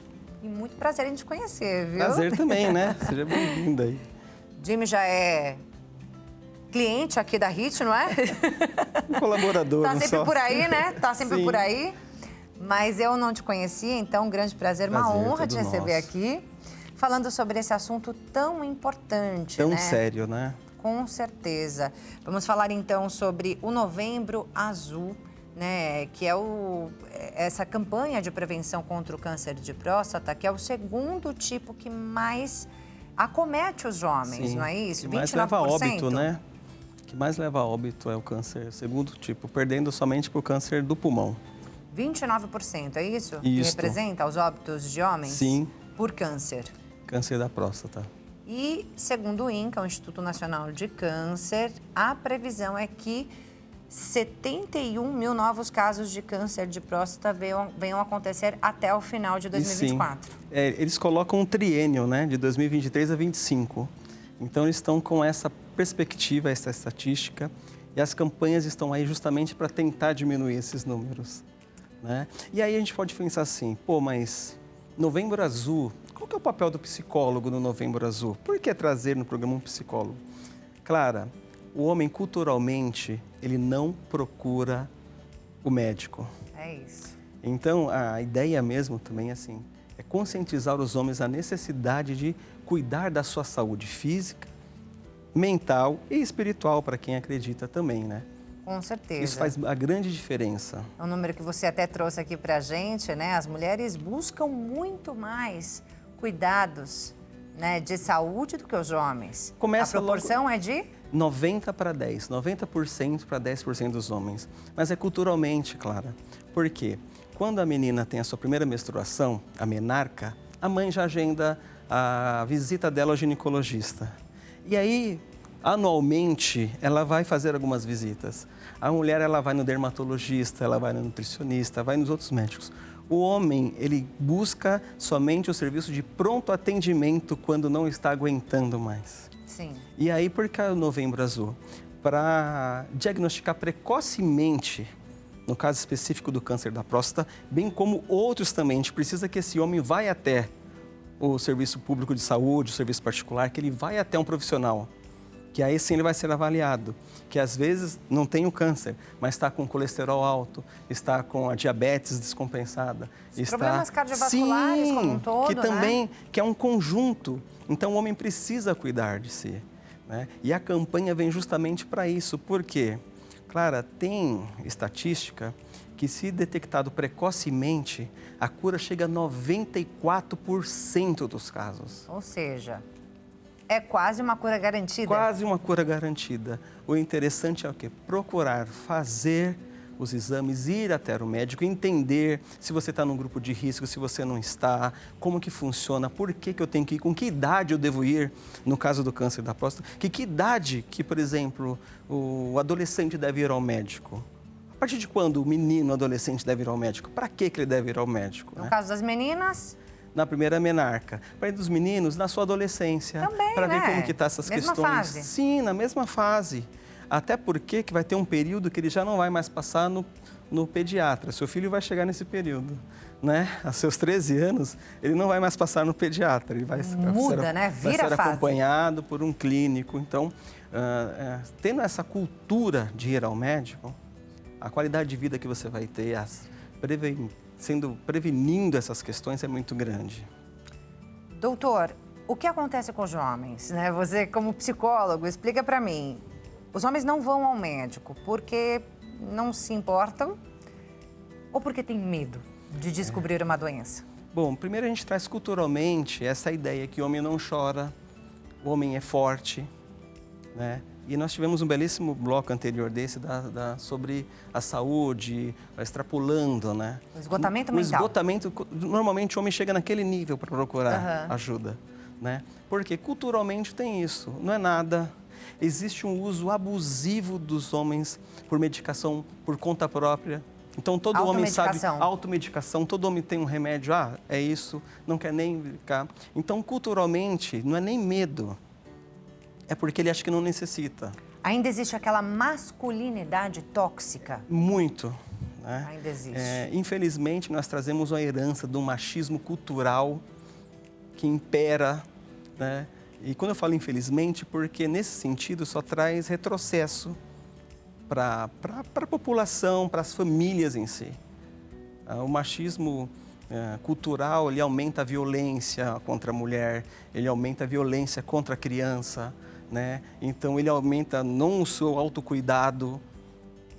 S1: e muito prazer em te conhecer, viu?
S4: Prazer também, né? Seja bem-vinda aí.
S1: Jimmy já é cliente aqui da HIT, não é?
S4: Um colaborador,
S1: Tá sempre
S4: só.
S1: por aí, né? Tá sempre
S4: Sim.
S1: por aí. Mas eu não te conhecia, então um grande prazer, uma honra te receber
S4: nosso.
S1: aqui, falando sobre esse assunto tão importante,
S4: Tão
S1: né?
S4: sério, né?
S1: Com certeza. Vamos falar então sobre o Novembro Azul, né? Que é essa campanha de prevenção contra o câncer de próstata, que é o segundo tipo que mais acomete os homens,
S4: Sim.
S1: não é isso?
S4: Que mais leva a óbito, né? O que mais leva a óbito é o câncer segundo tipo, perdendo somente para o câncer do pulmão.
S1: 29%, é isso? Que
S4: Isso.
S1: representa os óbitos de homens?
S4: Sim.
S1: Por câncer.
S4: Câncer da próstata.
S1: E, segundo o INCA, o Instituto Nacional de Câncer, a previsão é que 71 mil novos casos de câncer de próstata venham acontecer até o final de 2024.
S4: Sim. Eles colocam um triênio, né, de 2023 a 2025. Então, eles estão com essa perspectiva, essa estatística, e as campanhas estão aí justamente para tentar diminuir esses números, né? E aí a gente pode pensar assim, pô, mas Novembro Azul, qual que é o papel do psicólogo no Novembro Azul? Por que trazer no programa um psicólogo? Clara, o homem culturalmente, ele não procura o médico.
S1: É isso.
S4: Então, a ideia mesmo também assim, é conscientizar os homens a necessidade de cuidar da sua saúde física, mental e espiritual, para quem acredita também, né?
S1: Com certeza.
S4: Isso faz a grande diferença.
S1: É um número que você até trouxe aqui pra gente, né? As mulheres buscam muito mais cuidados, né, de saúde do que os homens.
S4: Começa
S1: a proporção é de?
S4: 90 para 10, 90% para 10% dos homens. Mas é culturalmente, Clara. Por quê? Quando a menina tem a sua primeira menstruação, a menarca, a mãe já agenda a visita dela ao ginecologista. E aí, anualmente, ela vai fazer algumas visitas. A mulher, ela vai no dermatologista, ela vai no nutricionista, vai nos outros médicos. O homem, ele busca somente o serviço de pronto atendimento quando não está aguentando mais.
S1: Sim.
S4: E aí, por que o Novembro Azul? Para diagnosticar precocemente no caso específico do câncer da próstata, bem como outros também. A gente precisa que esse homem vá até o serviço público de saúde, o serviço particular, que ele vai até um profissional, que aí sim ele vai ser avaliado, que às vezes não tem o câncer, mas está com colesterol alto, está com a diabetes descompensada.
S1: Problemas cardiovasculares como um todo,
S4: que também,
S1: né?
S4: que é um conjunto. Então o homem precisa cuidar de si, né? E a campanha vem justamente para isso. Por quê? Clara, tem estatística que se detectado precocemente, a cura chega a 94% dos casos.
S1: Ou seja, é quase uma cura garantida.
S4: Quase uma cura garantida. O interessante é o quê? Procurar fazer os exames, ir até o médico, entender se você está num grupo de risco, se você não está, como que funciona, por que eu tenho que ir, com que idade eu devo ir, no caso do câncer da próstata, que idade que, por exemplo, o adolescente deve ir ao médico. A partir de quando o menino, o adolescente deve ir ao médico? Para que ele deve ir ao médico?
S1: No caso das meninas?
S4: Na primeira menarca. Para dos meninos, na sua adolescência.
S1: Também,
S4: para ver
S1: né?
S4: como que tá essas
S1: Mesma
S4: questões.
S1: fase.
S4: Sim, na mesma fase. Até porque que vai ter um período que ele já não vai mais passar no pediatra. Seu filho vai chegar nesse período, né? Aos seus 13 anos, ele não vai mais passar no pediatra. Ele vai
S1: Muda, né? Vira
S4: vai ser
S1: fase.
S4: acompanhado por um clínico. Então, tendo essa cultura de ir ao médico, a qualidade de vida que você vai ter, prevenindo essas questões é muito grande.
S1: Doutor, o que acontece com os homens, né? Você, como psicólogo, explica para mim. Os homens não vão ao médico porque não se importam ou porque têm medo de descobrir uma doença?
S4: Bom, primeiro a gente traz culturalmente essa ideia que o homem não chora, o homem é forte, né? E nós tivemos um belíssimo bloco anterior desse sobre a saúde, extrapolando, né?
S1: O esgotamento
S4: mental. O
S1: mental.
S4: esgotamento, normalmente o homem chega naquele nível para procurar ajuda, né? Porque culturalmente tem isso, não é nada. Existe um uso abusivo dos homens por medicação por conta própria. Então todo homem sabe, automedicação, todo homem tem um remédio, é isso, não quer nem ficar. Então culturalmente não é nem medo. É porque ele acha que não necessita.
S1: Ainda existe aquela masculinidade tóxica?
S4: Muito. Né?
S1: Ainda existe.
S4: Infelizmente, nós trazemos uma herança de um machismo cultural que impera, né? E quando eu falo infelizmente, porque nesse sentido só traz retrocesso para a população, para as famílias em si. O machismo cultural, ele aumenta a violência contra a mulher, ele aumenta a violência contra a criança, né? Então ele aumenta não o seu autocuidado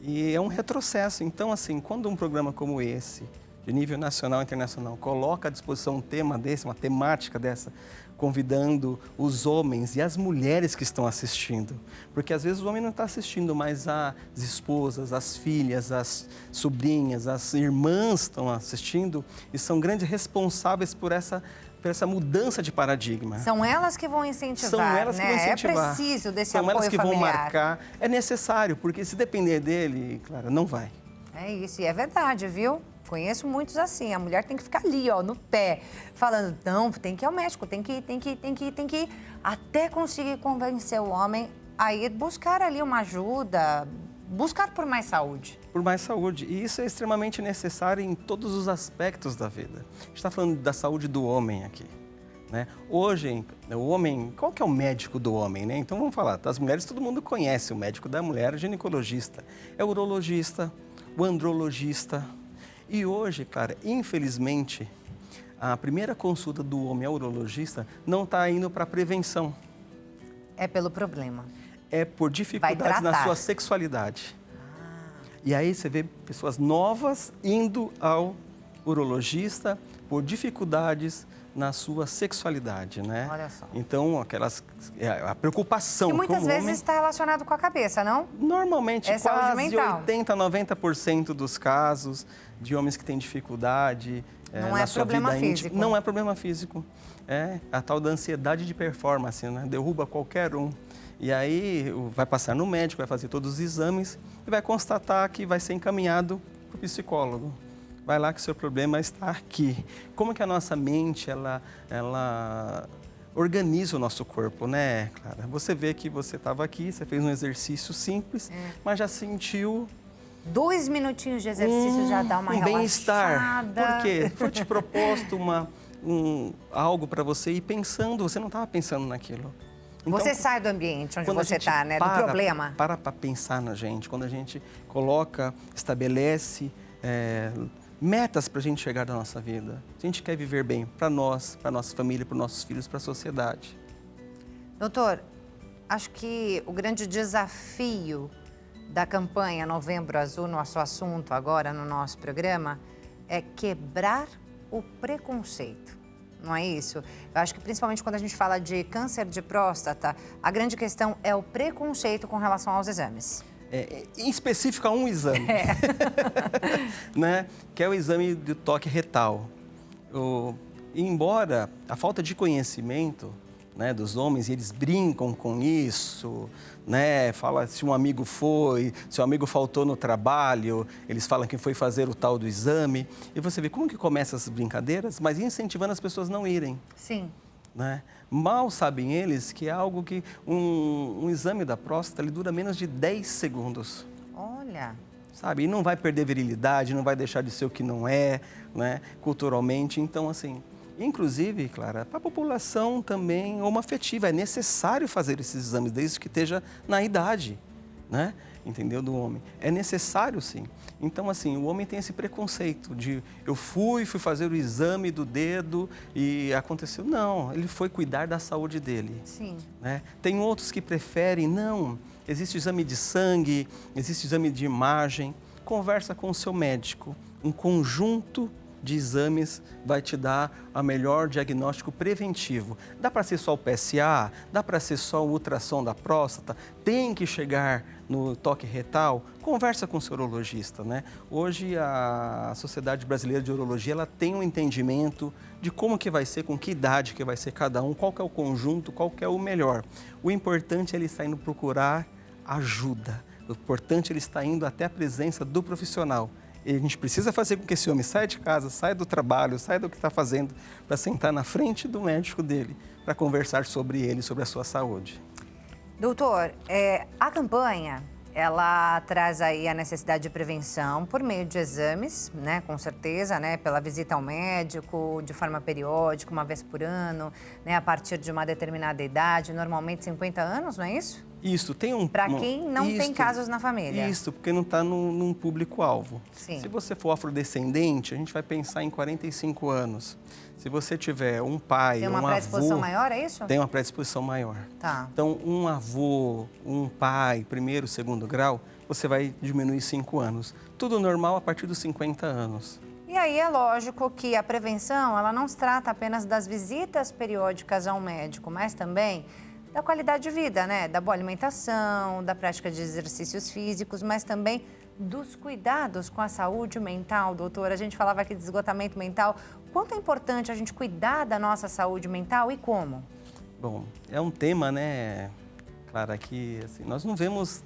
S4: e é um retrocesso. Então, assim, quando um programa como esse, de nível nacional e internacional, coloca à disposição um tema desse, uma temática dessa, convidando os homens e as mulheres que estão assistindo, porque às vezes o homem não está assistindo, mas as esposas, as filhas, as sobrinhas, as irmãs estão assistindo e são grandes responsáveis por essa mudança de paradigma.
S1: São elas que vão incentivar,
S4: São elas que vão incentivar.
S1: É preciso desse
S4: São
S1: apoio
S4: elas que
S1: familiar.
S4: vão marcar. É necessário, porque se depender dele, Clara, não vai.
S1: É isso, e é verdade, viu? Conheço muitos assim, a mulher tem que ficar ali, ó, no pé, falando, não, tem que ir ao médico, tem que ir, até conseguir convencer o homem a ir buscar ali uma ajuda, buscar por mais saúde.
S4: Por mais saúde. E isso é extremamente necessário em todos os aspectos da vida. A gente está falando da saúde do homem aqui, né? Hoje, o homem, qual que é o médico do homem, né? Então vamos falar, das mulheres todo mundo conhece o médico da mulher, o ginecologista, é o urologista, o andrologista. E hoje, cara, infelizmente, a primeira consulta do homem ao urologista não está indo para prevenção.
S1: É pelo problema.
S4: É por dificuldades na sua sexualidade. E aí você vê pessoas novas indo ao urologista por dificuldades na sua sexualidade, né?
S1: Olha só.
S4: Então, a preocupação.
S1: E muitas vezes
S4: homem,
S1: está relacionado com a cabeça, não?
S4: Normalmente,
S1: é
S4: quase
S1: mental.
S4: 80%, 90% dos casos de homens que têm dificuldade
S1: não
S4: na
S1: é
S4: sua
S1: problema
S4: vida
S1: físico.
S4: íntima. Não é problema físico. É a tal da ansiedade de performance, né? Derruba qualquer um. E aí vai passar no médico, vai fazer todos os exames e vai constatar que vai ser encaminhado para o psicólogo. Vai lá que o seu problema está aqui. Como que a nossa mente, ela organiza o nosso corpo, né, Clara? Você vê que você estava aqui, você fez um exercício simples, mas já sentiu
S1: 2 minutinhos de exercício já dá uma relaxada.
S4: Bem-estar. Por quê? Foi te proposto algo para você ir pensando, você não estava pensando naquilo. Então,
S1: você sai do ambiente onde você está, né? Do problema.
S4: Para pensar na gente. Quando a gente coloca, estabelece metas para a gente chegar na nossa vida. A gente quer viver bem para nós, para nossa família, para os nossos filhos, para a sociedade.
S1: Doutor, acho que o grande desafio da campanha Novembro Azul, nosso assunto agora no nosso programa, é quebrar o preconceito. Não é isso? Eu acho que principalmente quando a gente fala de câncer de próstata, a grande questão é o preconceito com relação aos exames.
S4: Em específico, um exame, né? Que é o exame do toque retal. Embora a falta de conhecimento, né, dos homens, e eles brincam com isso, né? Fala se um amigo se um amigo faltou no trabalho, eles falam que foi fazer o tal do exame. E você vê como que começam essas brincadeiras, mas incentivando as pessoas a não irem.
S1: Sim.
S4: Né? Mal sabem eles que é algo que um exame da próstata ele dura menos de 10 segundos.
S1: Olha.
S4: Sabe? E não vai perder virilidade, não vai deixar de ser o que não é, né? Culturalmente. Então, assim, inclusive, Clara, para a população também homoafetiva, é necessário fazer esses exames, desde que esteja na idade, né? Entendeu? Do homem. É necessário, sim. Então, assim, o homem tem esse preconceito de eu fui fazer o exame do dedo e aconteceu. Não, ele foi cuidar da saúde dele.
S1: Sim.
S4: Né? Tem outros que preferem, não, existe exame de sangue, existe exame de imagem. Conversa com o seu médico. Um conjunto de exames vai te dar o melhor diagnóstico preventivo. Dá para ser só o PSA? Dá para ser só o ultrassom da próstata? Tem que chegar no toque retal? Conversa com o seu urologista, né? Hoje a Sociedade Brasileira de Urologia ela tem um entendimento de como que vai ser, com que idade que vai ser cada um, qual que é o conjunto, qual que é o melhor. O importante é ele estar indo procurar ajuda. O importante é ele estar indo até a presença do profissional. E a gente precisa fazer com que esse homem saia de casa, saia do trabalho, saia do que está fazendo, para sentar na frente do médico dele, para conversar sobre ele, sobre a sua saúde.
S1: Doutor, a campanha, ela traz aí a necessidade de prevenção por meio de exames, né, com certeza, né, pela visita ao médico, de forma periódica, uma vez por ano, né, a partir de uma determinada idade, normalmente 50 anos, não é isso?
S4: Isso, tem
S1: para quem não tem casos na família.
S4: Isso, porque não está num público-alvo.
S1: Sim.
S4: Se você for afrodescendente, a gente vai pensar em 45 anos. Se você tiver um pai,
S1: tem uma predisposição maior, é isso?
S4: Tem uma predisposição maior.
S1: Tá.
S4: Então, um avô, um pai, primeiro, segundo grau, você vai diminuir 5 anos. Tudo normal a partir dos 50 anos.
S1: E aí é lógico que a prevenção, ela não se trata apenas das visitas periódicas ao médico, mas também da qualidade de vida, né? Da boa alimentação, da prática de exercícios físicos, mas também dos cuidados com a saúde mental, doutor. A gente falava aqui de esgotamento mental. Quanto é importante a gente cuidar da nossa saúde mental e como?
S4: Bom, é um tema, né, Clara, que assim, nós não vemos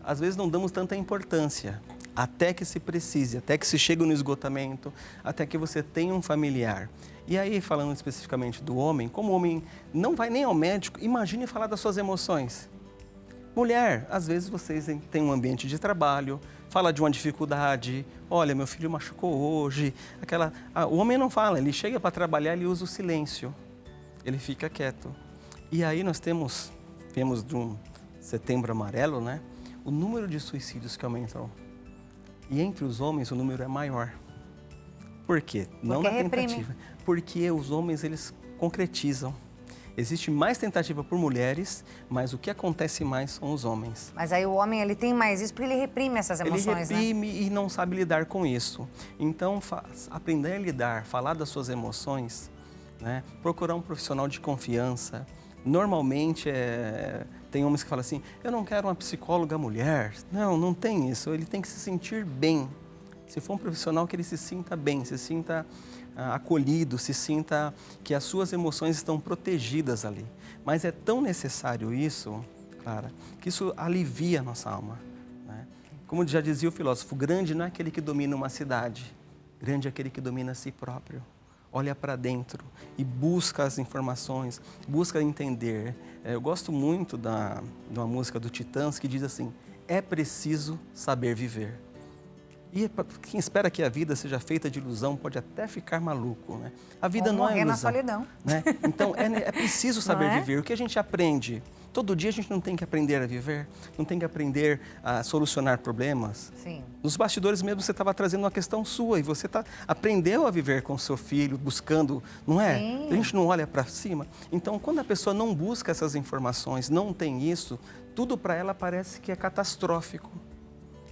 S4: às vezes não damos tanta importância, até que se precise, até que se chegue no esgotamento, até que você tenha um familiar. E aí, falando especificamente do homem, como o homem não vai nem ao médico, imagine falar das suas emoções. Mulher, às vezes vocês têm um ambiente de trabalho, fala de uma dificuldade, olha, meu filho machucou hoje, o homem não fala, ele chega para trabalhar, ele usa o silêncio, ele fica quieto. E aí nós vemos de um Setembro Amarelo, né, o número de suicídios que aumentou. E entre os homens o número é maior. Por quê? Não na tentativa. Porque os homens, eles concretizam. Existe mais tentativa por mulheres, mas o que acontece mais são os homens.
S1: Mas aí o homem, ele tem mais isso porque ele reprime essas emoções,
S4: né? Ele reprime e não sabe lidar com isso. Então, aprender a lidar, falar das suas emoções, né? Procurar um profissional de confiança. Normalmente, tem homens que falam assim, eu não quero uma psicóloga mulher. Não, não tem isso. Ele tem que se sentir bem. Se for um profissional, que ele se sinta bem, se sinta acolhido, se sinta que as suas emoções estão protegidas ali. Mas é tão necessário isso, Clara, que isso alivia a nossa alma, né? Como já dizia o filósofo, grande não é aquele que domina uma cidade, grande é aquele que domina a si próprio. Olha para dentro e busca as informações, busca entender. Eu gosto muito de uma música do Titãs que diz assim, é preciso saber viver. E quem espera que a vida seja feita de ilusão pode até ficar maluco, né? A vida
S1: Ou
S4: não é
S1: morrer
S4: ilusão.
S1: na solidão.
S4: Né? Então, é preciso saber
S1: Não é?
S4: viver. O que a gente aprende? Todo dia a gente não tem que aprender a viver, não tem que aprender a solucionar problemas.
S1: Sim.
S4: Nos bastidores mesmo você estava trazendo uma questão sua e você aprendeu a viver com o seu filho, buscando, não é?
S1: Sim.
S4: A gente não olha para cima. Então, quando a pessoa não busca essas informações, não tem isso, tudo para ela parece que é catastrófico.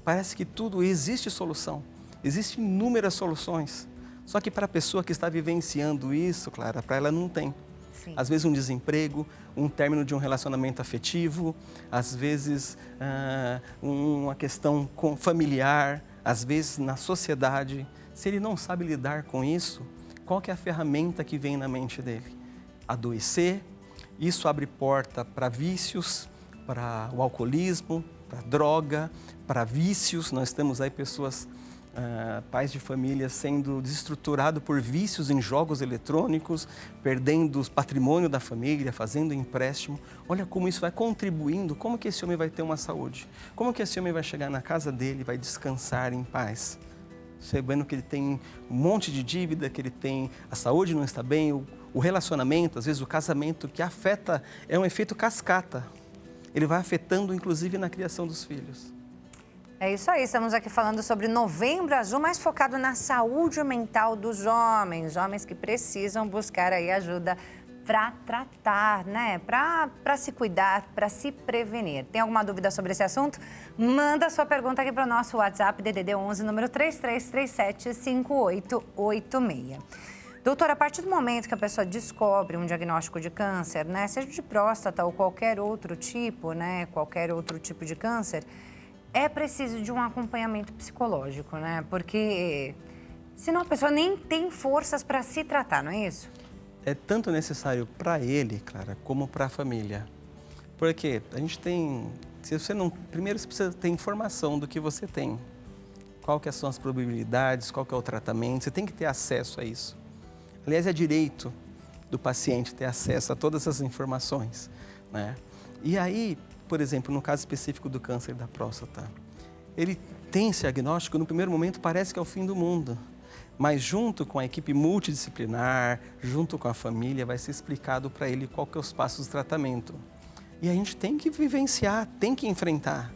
S4: Parece que tudo existe solução, existem inúmeras soluções. Só que para a pessoa que está vivenciando isso, Clara, para ela não tem.
S1: Sim.
S4: Às vezes um desemprego, um término de um relacionamento afetivo, às vezes uma questão familiar, às vezes na sociedade. Se ele não sabe lidar com isso, qual que é a ferramenta que vem na mente dele? Adoecer, isso abre porta para vícios, para o alcoolismo, para droga, para vícios. Nós temos aí pessoas, pais de família sendo desestruturados por vícios em jogos eletrônicos, perdendo o patrimônio da família, fazendo empréstimo. Olha como isso vai contribuindo, como que esse homem vai ter uma saúde? Como que esse homem vai chegar na casa dele, vai descansar em paz? Sabendo que ele tem um monte de dívida, que ele tem, a saúde não está bem, o relacionamento, às vezes o casamento que afeta, é um efeito cascata. Ele vai afetando, inclusive, na criação dos filhos.
S1: É isso aí, estamos aqui falando sobre Novembro Azul, mais focado na saúde mental dos homens que precisam buscar aí ajuda para tratar, né? Para se cuidar, para se prevenir. Tem alguma dúvida sobre esse assunto? Manda sua pergunta aqui para o nosso WhatsApp, DDD 11, número 33375886. Doutora, a partir do momento que a pessoa descobre um diagnóstico de câncer, né, seja de próstata ou qualquer outro tipo, né, qualquer outro tipo de câncer, é preciso de um acompanhamento psicológico, né? Porque senão a pessoa nem tem forças para se tratar, não é isso?
S4: É tanto necessário para ele, Clara, como para a família. Porque a gente tem, se você não, primeiro você precisa ter informação do que você tem. Qual que são as probabilidades, qual que é o tratamento, você tem que ter acesso a isso. Aliás, é direito do paciente ter acesso a todas essas informações, né? E aí, por exemplo, no caso específico do câncer da próstata, ele tem esse diagnóstico, no primeiro momento parece que é o fim do mundo, mas junto com a equipe multidisciplinar, junto com a família, vai ser explicado para ele qual que é os passos do tratamento. E a gente tem que vivenciar, tem que enfrentar.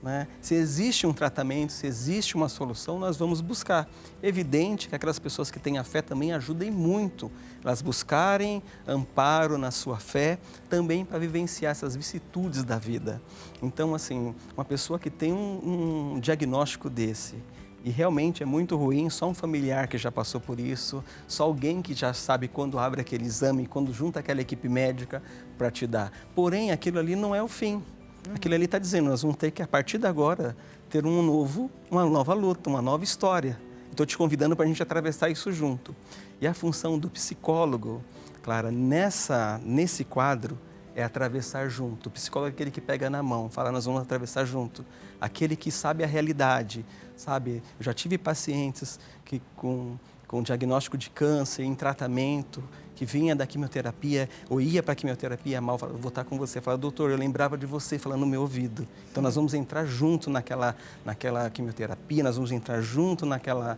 S4: Né? Se existe um tratamento, se existe uma solução, nós vamos buscar. Evidente que aquelas pessoas que têm a fé também ajudem muito. Elas buscarem amparo na sua fé, também para vivenciar essas vicissitudes da vida. Então, assim, uma pessoa que tem um diagnóstico desse, e realmente é muito ruim, só um familiar que já passou por isso, só alguém que já sabe quando abre aquele exame, quando junta aquela equipe médica para te dar. Porém, aquilo ali não é o fim. Aquilo ali está dizendo, nós vamos ter que, a partir de agora, ter uma nova luta, uma nova história. Estou te convidando para a gente atravessar isso junto. E a função do psicólogo, Clara, nesse quadro, é atravessar junto. O psicólogo é aquele que pega na mão, fala, nós vamos atravessar junto. Aquele que sabe a realidade, sabe? Eu já tive pacientes que com diagnóstico de câncer, em tratamento, que vinha da quimioterapia, ou ia para a quimioterapia mal, vou estar com você. Fala, doutor, eu lembrava de você falando no meu ouvido. Então, nós vamos entrar junto naquela quimioterapia, nós vamos entrar junto naquela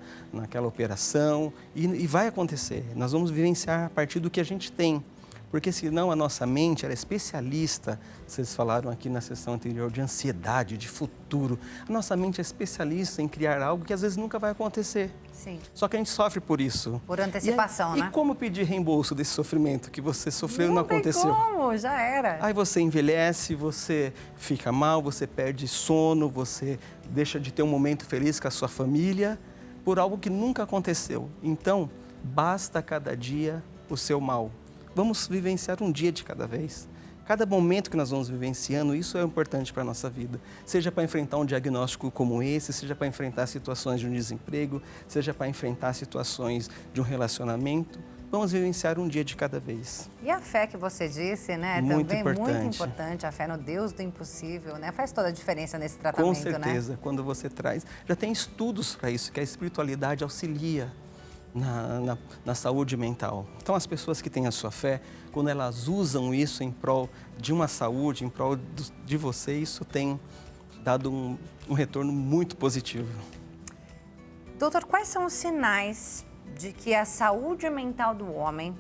S4: operação, e vai acontecer. Nós vamos vivenciar a partir do que a gente tem. Porque senão a nossa mente, ela é especialista, vocês falaram aqui na sessão anterior, de ansiedade, de futuro. A nossa mente é especialista em criar algo que às vezes nunca vai acontecer.
S1: Sim.
S4: Só que a gente sofre por isso.
S1: Por antecipação, né?
S4: E como pedir reembolso desse sofrimento que você sofreu e não aconteceu?
S1: Não tem como, já era.
S4: Aí você envelhece, você fica mal, você perde sono, você deixa de ter um momento feliz com a sua família por algo que nunca aconteceu. Então, basta cada dia o seu mal. Vamos vivenciar um dia de cada vez. Cada momento que nós vamos vivenciando, isso é importante para a nossa vida. Seja para enfrentar um diagnóstico como esse, seja para enfrentar situações de um desemprego, seja para enfrentar situações de um relacionamento. Vamos vivenciar um dia de cada vez.
S1: E a fé que você disse, né?
S4: Muito
S1: também
S4: importante.
S1: Muito importante. A fé no Deus do impossível, né? Faz toda a diferença nesse tratamento,
S4: Com certeza,
S1: né?
S4: Quando você traz... Já tem estudos para isso, que a espiritualidade auxilia na saúde mental. Então, as pessoas que têm a sua fé, quando elas usam isso em prol de uma saúde, em prol de você, isso tem dado um retorno muito positivo.
S1: Doutor, quais são os sinais de que a saúde mental do homem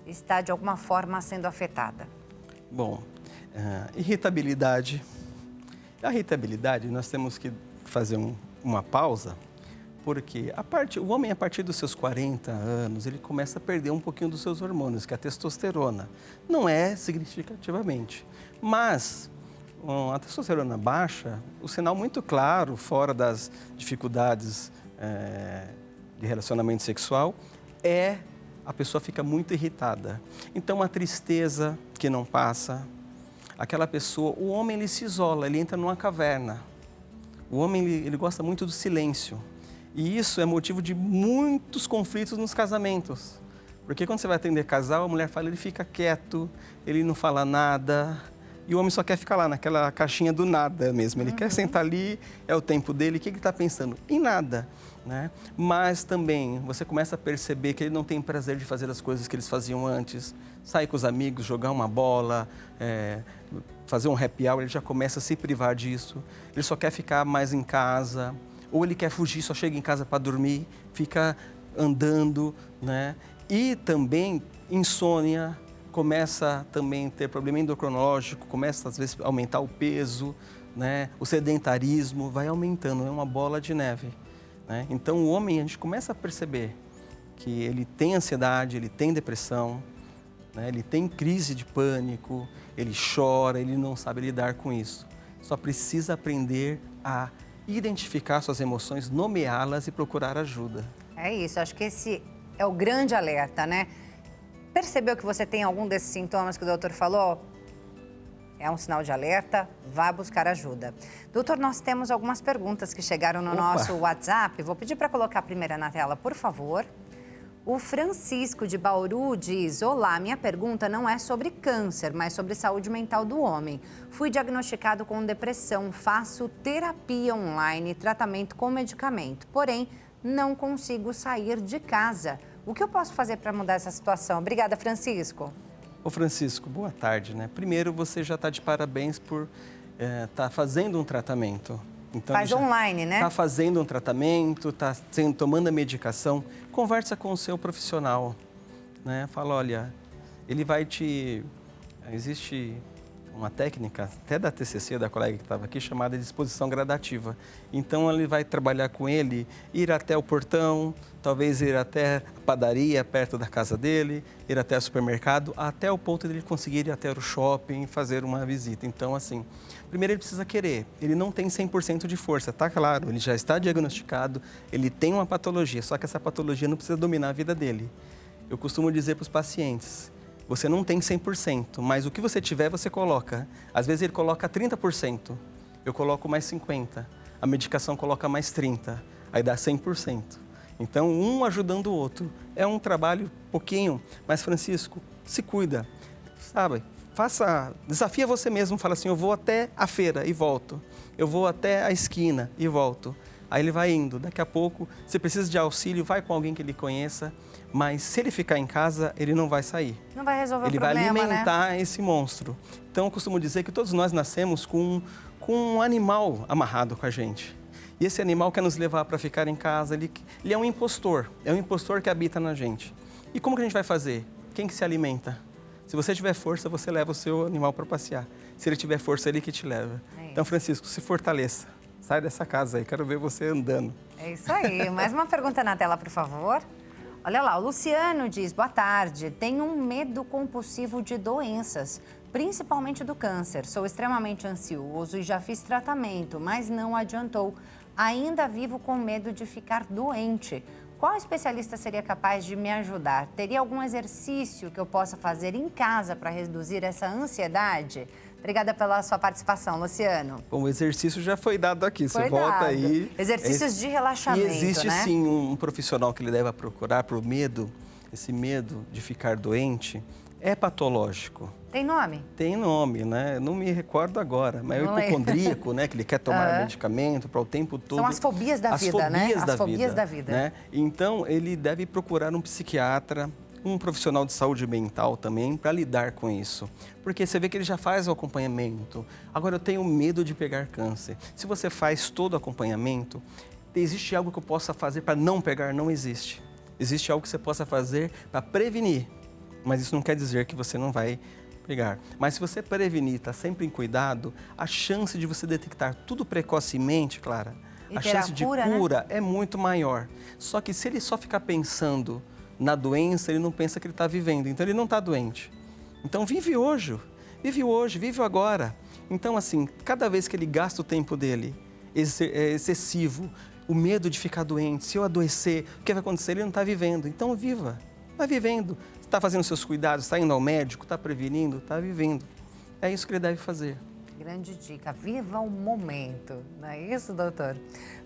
S1: está, de alguma forma, sendo afetada?
S4: Bom, irritabilidade. A irritabilidade, nós temos que fazer uma pausa, porque o homem, a partir dos seus 40 anos, ele começa a perder um pouquinho dos seus hormônios, que é a testosterona. Não é significativamente, mas a testosterona baixa, o sinal muito claro, fora das dificuldades de relacionamento sexual, a pessoa fica muito irritada. Então, a tristeza que não passa, aquela pessoa, o homem ele se isola, ele entra numa caverna. O homem ele gosta muito do silêncio. E isso é motivo de muitos conflitos nos casamentos. Porque quando você vai atender casal, a mulher fala, ele fica quieto, ele não fala nada. E o homem só quer ficar lá naquela caixinha do nada mesmo. Ele quer sentar ali, é o tempo dele, o que ele está pensando? Em nada. Né? Mas também você começa a perceber que ele não tem prazer de fazer as coisas que eles faziam antes. Sair com os amigos, jogar uma bola, fazer um happy hour, ele já começa a se privar disso. Ele só quer ficar mais em casa. Ou ele quer fugir, só chega em casa para dormir, fica andando, né? E também insônia, começa também a ter problema endocrinológico, começa às vezes a aumentar o peso, né? O sedentarismo vai aumentando, é uma bola de neve, né? Então o homem, a gente começa a perceber que ele tem ansiedade, ele tem depressão, né? Ele tem crise de pânico, ele chora, ele não sabe lidar com isso. Só precisa aprender a identificar suas emoções, nomeá-las e procurar ajuda.
S1: É isso, acho que esse é o grande alerta, né? Percebeu que você tem algum desses sintomas que o doutor falou? É um sinal de alerta, vá buscar ajuda. Doutor, nós temos algumas perguntas que chegaram no nosso WhatsApp. Vou pedir para colocar a primeira na tela, por favor. O Francisco de Bauru diz: olá, minha pergunta não é sobre câncer, mas sobre saúde mental do homem. Fui diagnosticado com depressão, faço terapia online, tratamento com medicamento, porém não consigo sair de casa. O que eu posso fazer para mudar essa situação? Obrigada, Francisco.
S4: Ô Francisco, boa tarde, né? Primeiro, você já está de parabéns por estar fazendo um tratamento. Então,
S1: faz online, né?
S4: Está fazendo um tratamento, está tomando a medicação. Conversa com o seu profissional, né? Fala, olha, ele vai te... Existe uma técnica, até da TCC, da colega que estava aqui, chamada de exposição gradativa. Então, ele vai trabalhar com ele, ir até o portão, talvez ir até a padaria perto da casa dele, ir até o supermercado, até o ponto de ele conseguir ir até o shopping e fazer uma visita. Então, assim, primeiro ele precisa querer. Ele não tem 100% de força, tá claro, ele já está diagnosticado, ele tem uma patologia, só que essa patologia não precisa dominar a vida dele. Eu costumo dizer para os pacientes, você não tem 100%, mas o que você tiver, você coloca. Às vezes ele coloca 30%, eu coloco mais 50%, a medicação coloca mais 30%, aí dá 100%. Então, um ajudando o outro. É um trabalho pouquinho, mas Francisco, se cuida, sabe? Desafia você mesmo, fala assim, eu vou até a feira e volto. Eu vou até a esquina e volto. Aí ele vai indo, daqui a pouco, se precisa de auxílio, vai com alguém que ele conheça, mas se ele ficar em casa, ele não vai sair.
S1: Não vai resolver o problema,
S4: né? Ele vai alimentar,
S1: né?
S4: Esse monstro. Então, eu costumo dizer que todos nós nascemos com um animal amarrado com a gente. E esse animal quer nos levar para ficar em casa, ele é um impostor que habita na gente. E como que a gente vai fazer? Quem que se alimenta? Se você tiver força, você leva o seu animal para passear. Se ele tiver força, ele que te leva. Então, Francisco, se fortaleça. Sai dessa casa aí, quero ver você andando.
S1: É isso aí. Mais uma pergunta na tela, por favor. Olha lá, o Luciano diz, boa tarde, tenho um medo compulsivo de doenças, principalmente do câncer. Sou extremamente ansioso e já fiz tratamento, mas não adiantou. Ainda vivo com medo de ficar doente. Qual especialista seria capaz de me ajudar? Teria algum exercício que eu possa fazer em casa para reduzir essa ansiedade? Obrigada pela sua participação, Luciano.
S4: Bom, o exercício já foi dado aqui, você volta aí.
S1: Exercícios de relaxamento,
S4: né? E existe
S1: né?
S4: sim um profissional que ele deve procurar para o medo, esse medo de ficar doente, é patológico.
S1: Tem nome?
S4: Tem nome, né? Não me recordo agora, mas é o hipocondríaco, né? Que ele quer tomar medicamento para o tempo todo.
S1: São as fobias da vida, né? As fobias da vida.
S4: Né? Então, ele deve procurar um psiquiatra um profissional de saúde mental também para lidar com isso. Porque você vê que ele já faz o acompanhamento. Agora, eu tenho medo de pegar câncer. Se você faz todo o acompanhamento, existe algo que eu possa fazer para não pegar? Não existe. Existe algo que você possa fazer para prevenir. Mas isso não quer dizer que você não vai pegar. Mas se você prevenir, está sempre em cuidado, a chance de você detectar tudo precocemente, Clara, a chance de cura, né, é muito maior. Só que se ele só ficar pensando na doença, ele não pensa que ele está vivendo. Então, ele não está doente. Então, vive hoje, vive o agora. Então, assim, cada vez que ele gasta o tempo dele excessivo, o medo de ficar doente, se eu adoecer, o que vai acontecer? Ele não está vivendo. Então, viva, vai vivendo. Está fazendo seus cuidados, está indo ao médico, está prevenindo, está vivendo. É isso que ele deve fazer.
S1: Grande dica, viva o momento, não é isso, doutor?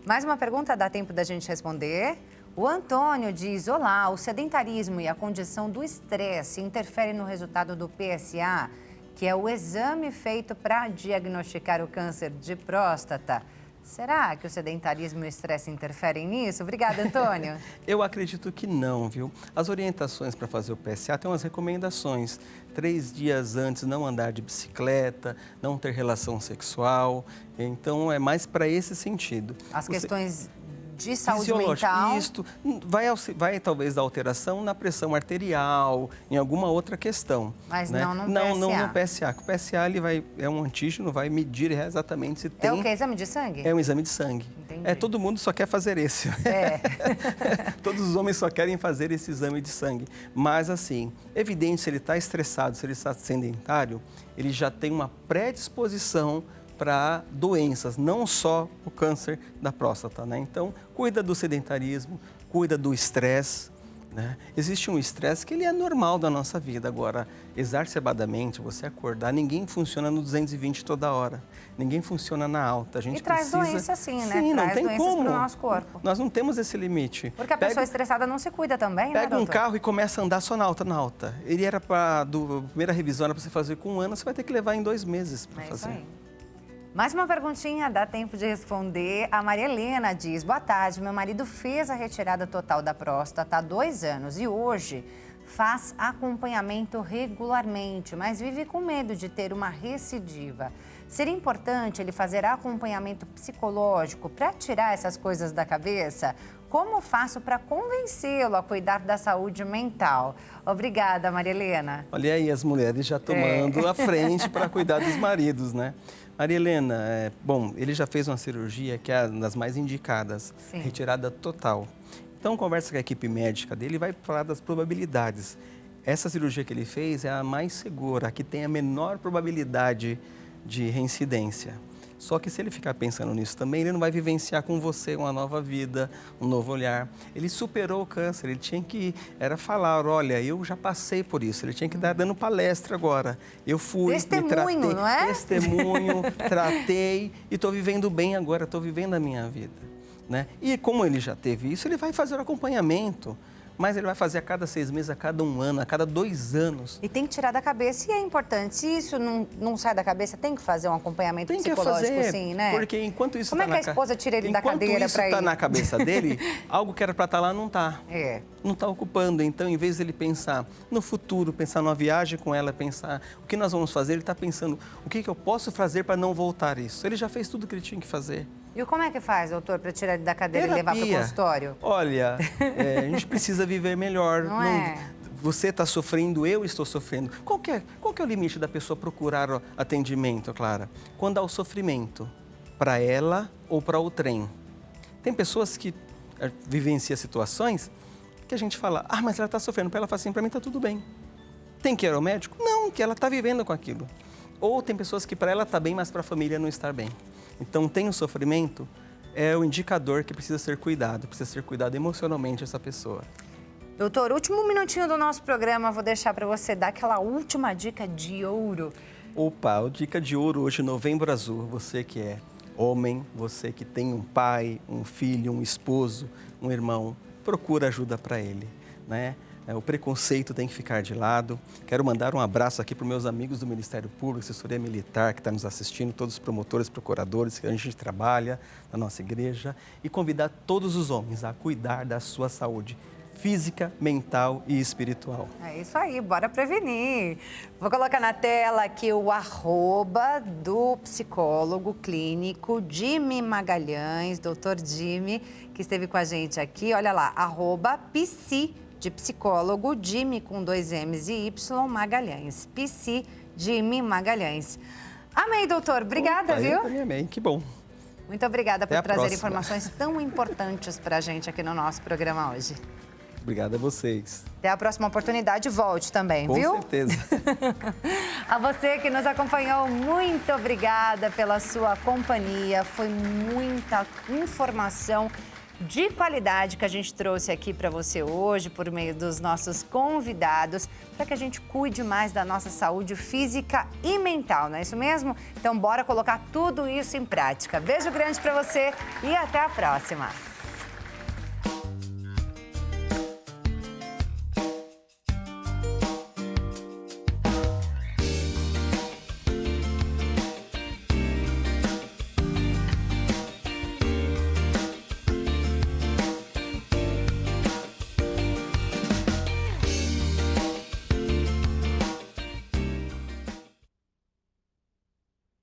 S1: Mais uma pergunta, dá tempo da gente responder? O Antônio diz, olá, o sedentarismo e a condição do estresse interferem no resultado do PSA, que é o exame feito para diagnosticar o câncer de próstata. Será que o sedentarismo e o estresse interferem nisso? Obrigada, Antônio.
S4: Eu acredito que não, viu? As orientações para fazer o PSA têm umas recomendações. 3 dias antes não andar de bicicleta, não ter relação sexual. Então, é mais para esse sentido.
S1: As questões de saúde mental.
S4: Isto vai talvez dar alteração na pressão arterial, em alguma outra questão.
S1: Mas
S4: né?
S1: não no PSA.
S4: Não no PSA. O PSA é um antígeno, vai medir exatamente se tem...
S1: É o quê? Exame de sangue?
S4: É um exame de sangue.
S1: Entendi.
S4: Todo mundo só quer fazer esse. Todos os homens só querem fazer esse exame de sangue. Mas assim, evidente, se ele está estressado, se ele está sedentário, ele já tem uma predisposição para doenças, não só o câncer da próstata, né? Então, cuida do sedentarismo, cuida do estresse, né? Existe um estresse que ele é normal da nossa vida. Agora, exacerbadamente, você acordar, ninguém funciona no 220 toda hora. Ninguém funciona na alta. A gente
S1: traz
S4: precisa...
S1: doença sim, né?
S4: Sim,
S1: traz
S4: não tem
S1: doenças
S4: como.
S1: para o nosso corpo.
S4: Nós não temos esse limite.
S1: Porque a pessoa estressada não se cuida também, né,
S4: Pega um
S1: doutor?
S4: carro e começa a andar só na alta. Ele era para, a primeira revisão era para você fazer com 1 ano, você vai ter que levar em 2 meses para fazer.
S1: Isso aí. Mais uma perguntinha, dá tempo de responder. A Maria Helena diz, boa tarde, meu marido fez a retirada total da próstata há 2 anos e hoje faz acompanhamento regularmente, mas vive com medo de ter uma recidiva. Seria importante ele fazer acompanhamento psicológico para tirar essas coisas da cabeça? Como faço para convencê-lo a cuidar da saúde mental? Obrigada, Maria Helena.
S4: Olha aí as mulheres já tomando a frente para cuidar dos maridos, né? Maria Helena, bom, ele já fez uma cirurgia que é uma das mais indicadas,
S1: Sim.
S4: Retirada total. Então, conversa com a equipe médica dele e vai falar das probabilidades. Essa cirurgia que ele fez é a mais segura, a que tem a menor probabilidade de reincidência. Só que se ele ficar pensando nisso também, ele não vai vivenciar com você uma nova vida, um novo olhar. Ele superou o câncer, ele tinha que falar, olha, eu já passei por isso. Ele tinha que estar dando palestra agora. Eu fui,
S1: testemunho,
S4: me tratei,
S1: não é?
S4: Testemunho, tratei e estou vivendo bem agora, estou vivendo a minha vida. Né? E como ele já teve isso, ele vai fazer o acompanhamento. Mas ele vai fazer a cada 6 meses, a cada 1 ano, a cada 2 anos.
S1: E tem que tirar da cabeça, e é importante. Se isso não sai da cabeça, tem que fazer um acompanhamento psicológico, sim, né?
S4: Porque enquanto isso
S1: Como é que a esposa tira ele da cadeira para ir?
S4: Enquanto isso está na cabeça dele, algo que era para estar lá não está. Não está ocupando. Então, em vez de ele pensar no futuro, pensar numa viagem com ela, pensar o que nós vamos fazer, ele está pensando o que eu posso fazer para não voltar isso. Ele já fez tudo o que ele tinha que fazer.
S1: E como é que faz, doutor, para tirar ele da cadeira e levar para o consultório?
S4: Olha, a gente precisa viver melhor.
S1: Não é?
S4: Você está sofrendo, eu estou sofrendo. Qual que é o limite da pessoa procurar atendimento, Clara? Quando há o sofrimento, para ela ou para o trem. Tem pessoas que vivenciam situações que a gente fala, mas ela está sofrendo. Para ela fala assim, para mim está tudo bem. Tem que ir ao médico? Não, que ela está vivendo com aquilo. Ou tem pessoas que para ela está bem, mas para a família não está bem. Então, tem o sofrimento, é o indicador que precisa ser cuidado emocionalmente essa pessoa.
S1: Doutor, último minutinho do nosso programa, vou deixar para você dar aquela última dica de ouro.
S4: Opa, a dica de ouro hoje, Novembro Azul. Você que é homem, você que tem um pai, um filho, um esposo, um irmão, procura ajuda para ele, né? O preconceito tem que ficar de lado. Quero mandar um abraço aqui para os meus amigos do Ministério Público, Assessoria Militar, que está nos assistindo, todos os promotores, procuradores, que a gente trabalha na nossa igreja, e convidar todos os homens a cuidar da sua saúde física, mental e espiritual.
S1: É isso aí, bora prevenir. Vou colocar na tela aqui o @ do psicólogo clínico Jimmy Magalhães, doutor Jimmy, que esteve com a gente aqui. Olha lá, @psi de psicólogo, Jimmy com 2 M's e Y Magalhães. Psi Jimmy Magalhães. Amei, doutor. Obrigada, viu?
S4: Eu também amei, que bom.
S1: Muito obrigada
S4: Até
S1: por
S4: a
S1: trazer
S4: próxima.
S1: informações tão importantes para a gente aqui no nosso programa hoje.
S4: Obrigado a vocês.
S1: Até a próxima oportunidade, volte também,
S4: Com
S1: viu?
S4: certeza.
S1: A você que nos acompanhou, muito obrigada pela sua companhia. Foi muita informação de qualidade que a gente trouxe aqui para você hoje, por meio dos nossos convidados, para que a gente cuide mais da nossa saúde física e mental, não é isso mesmo? Então, bora colocar tudo isso em prática. Beijo grande para você e até a próxima!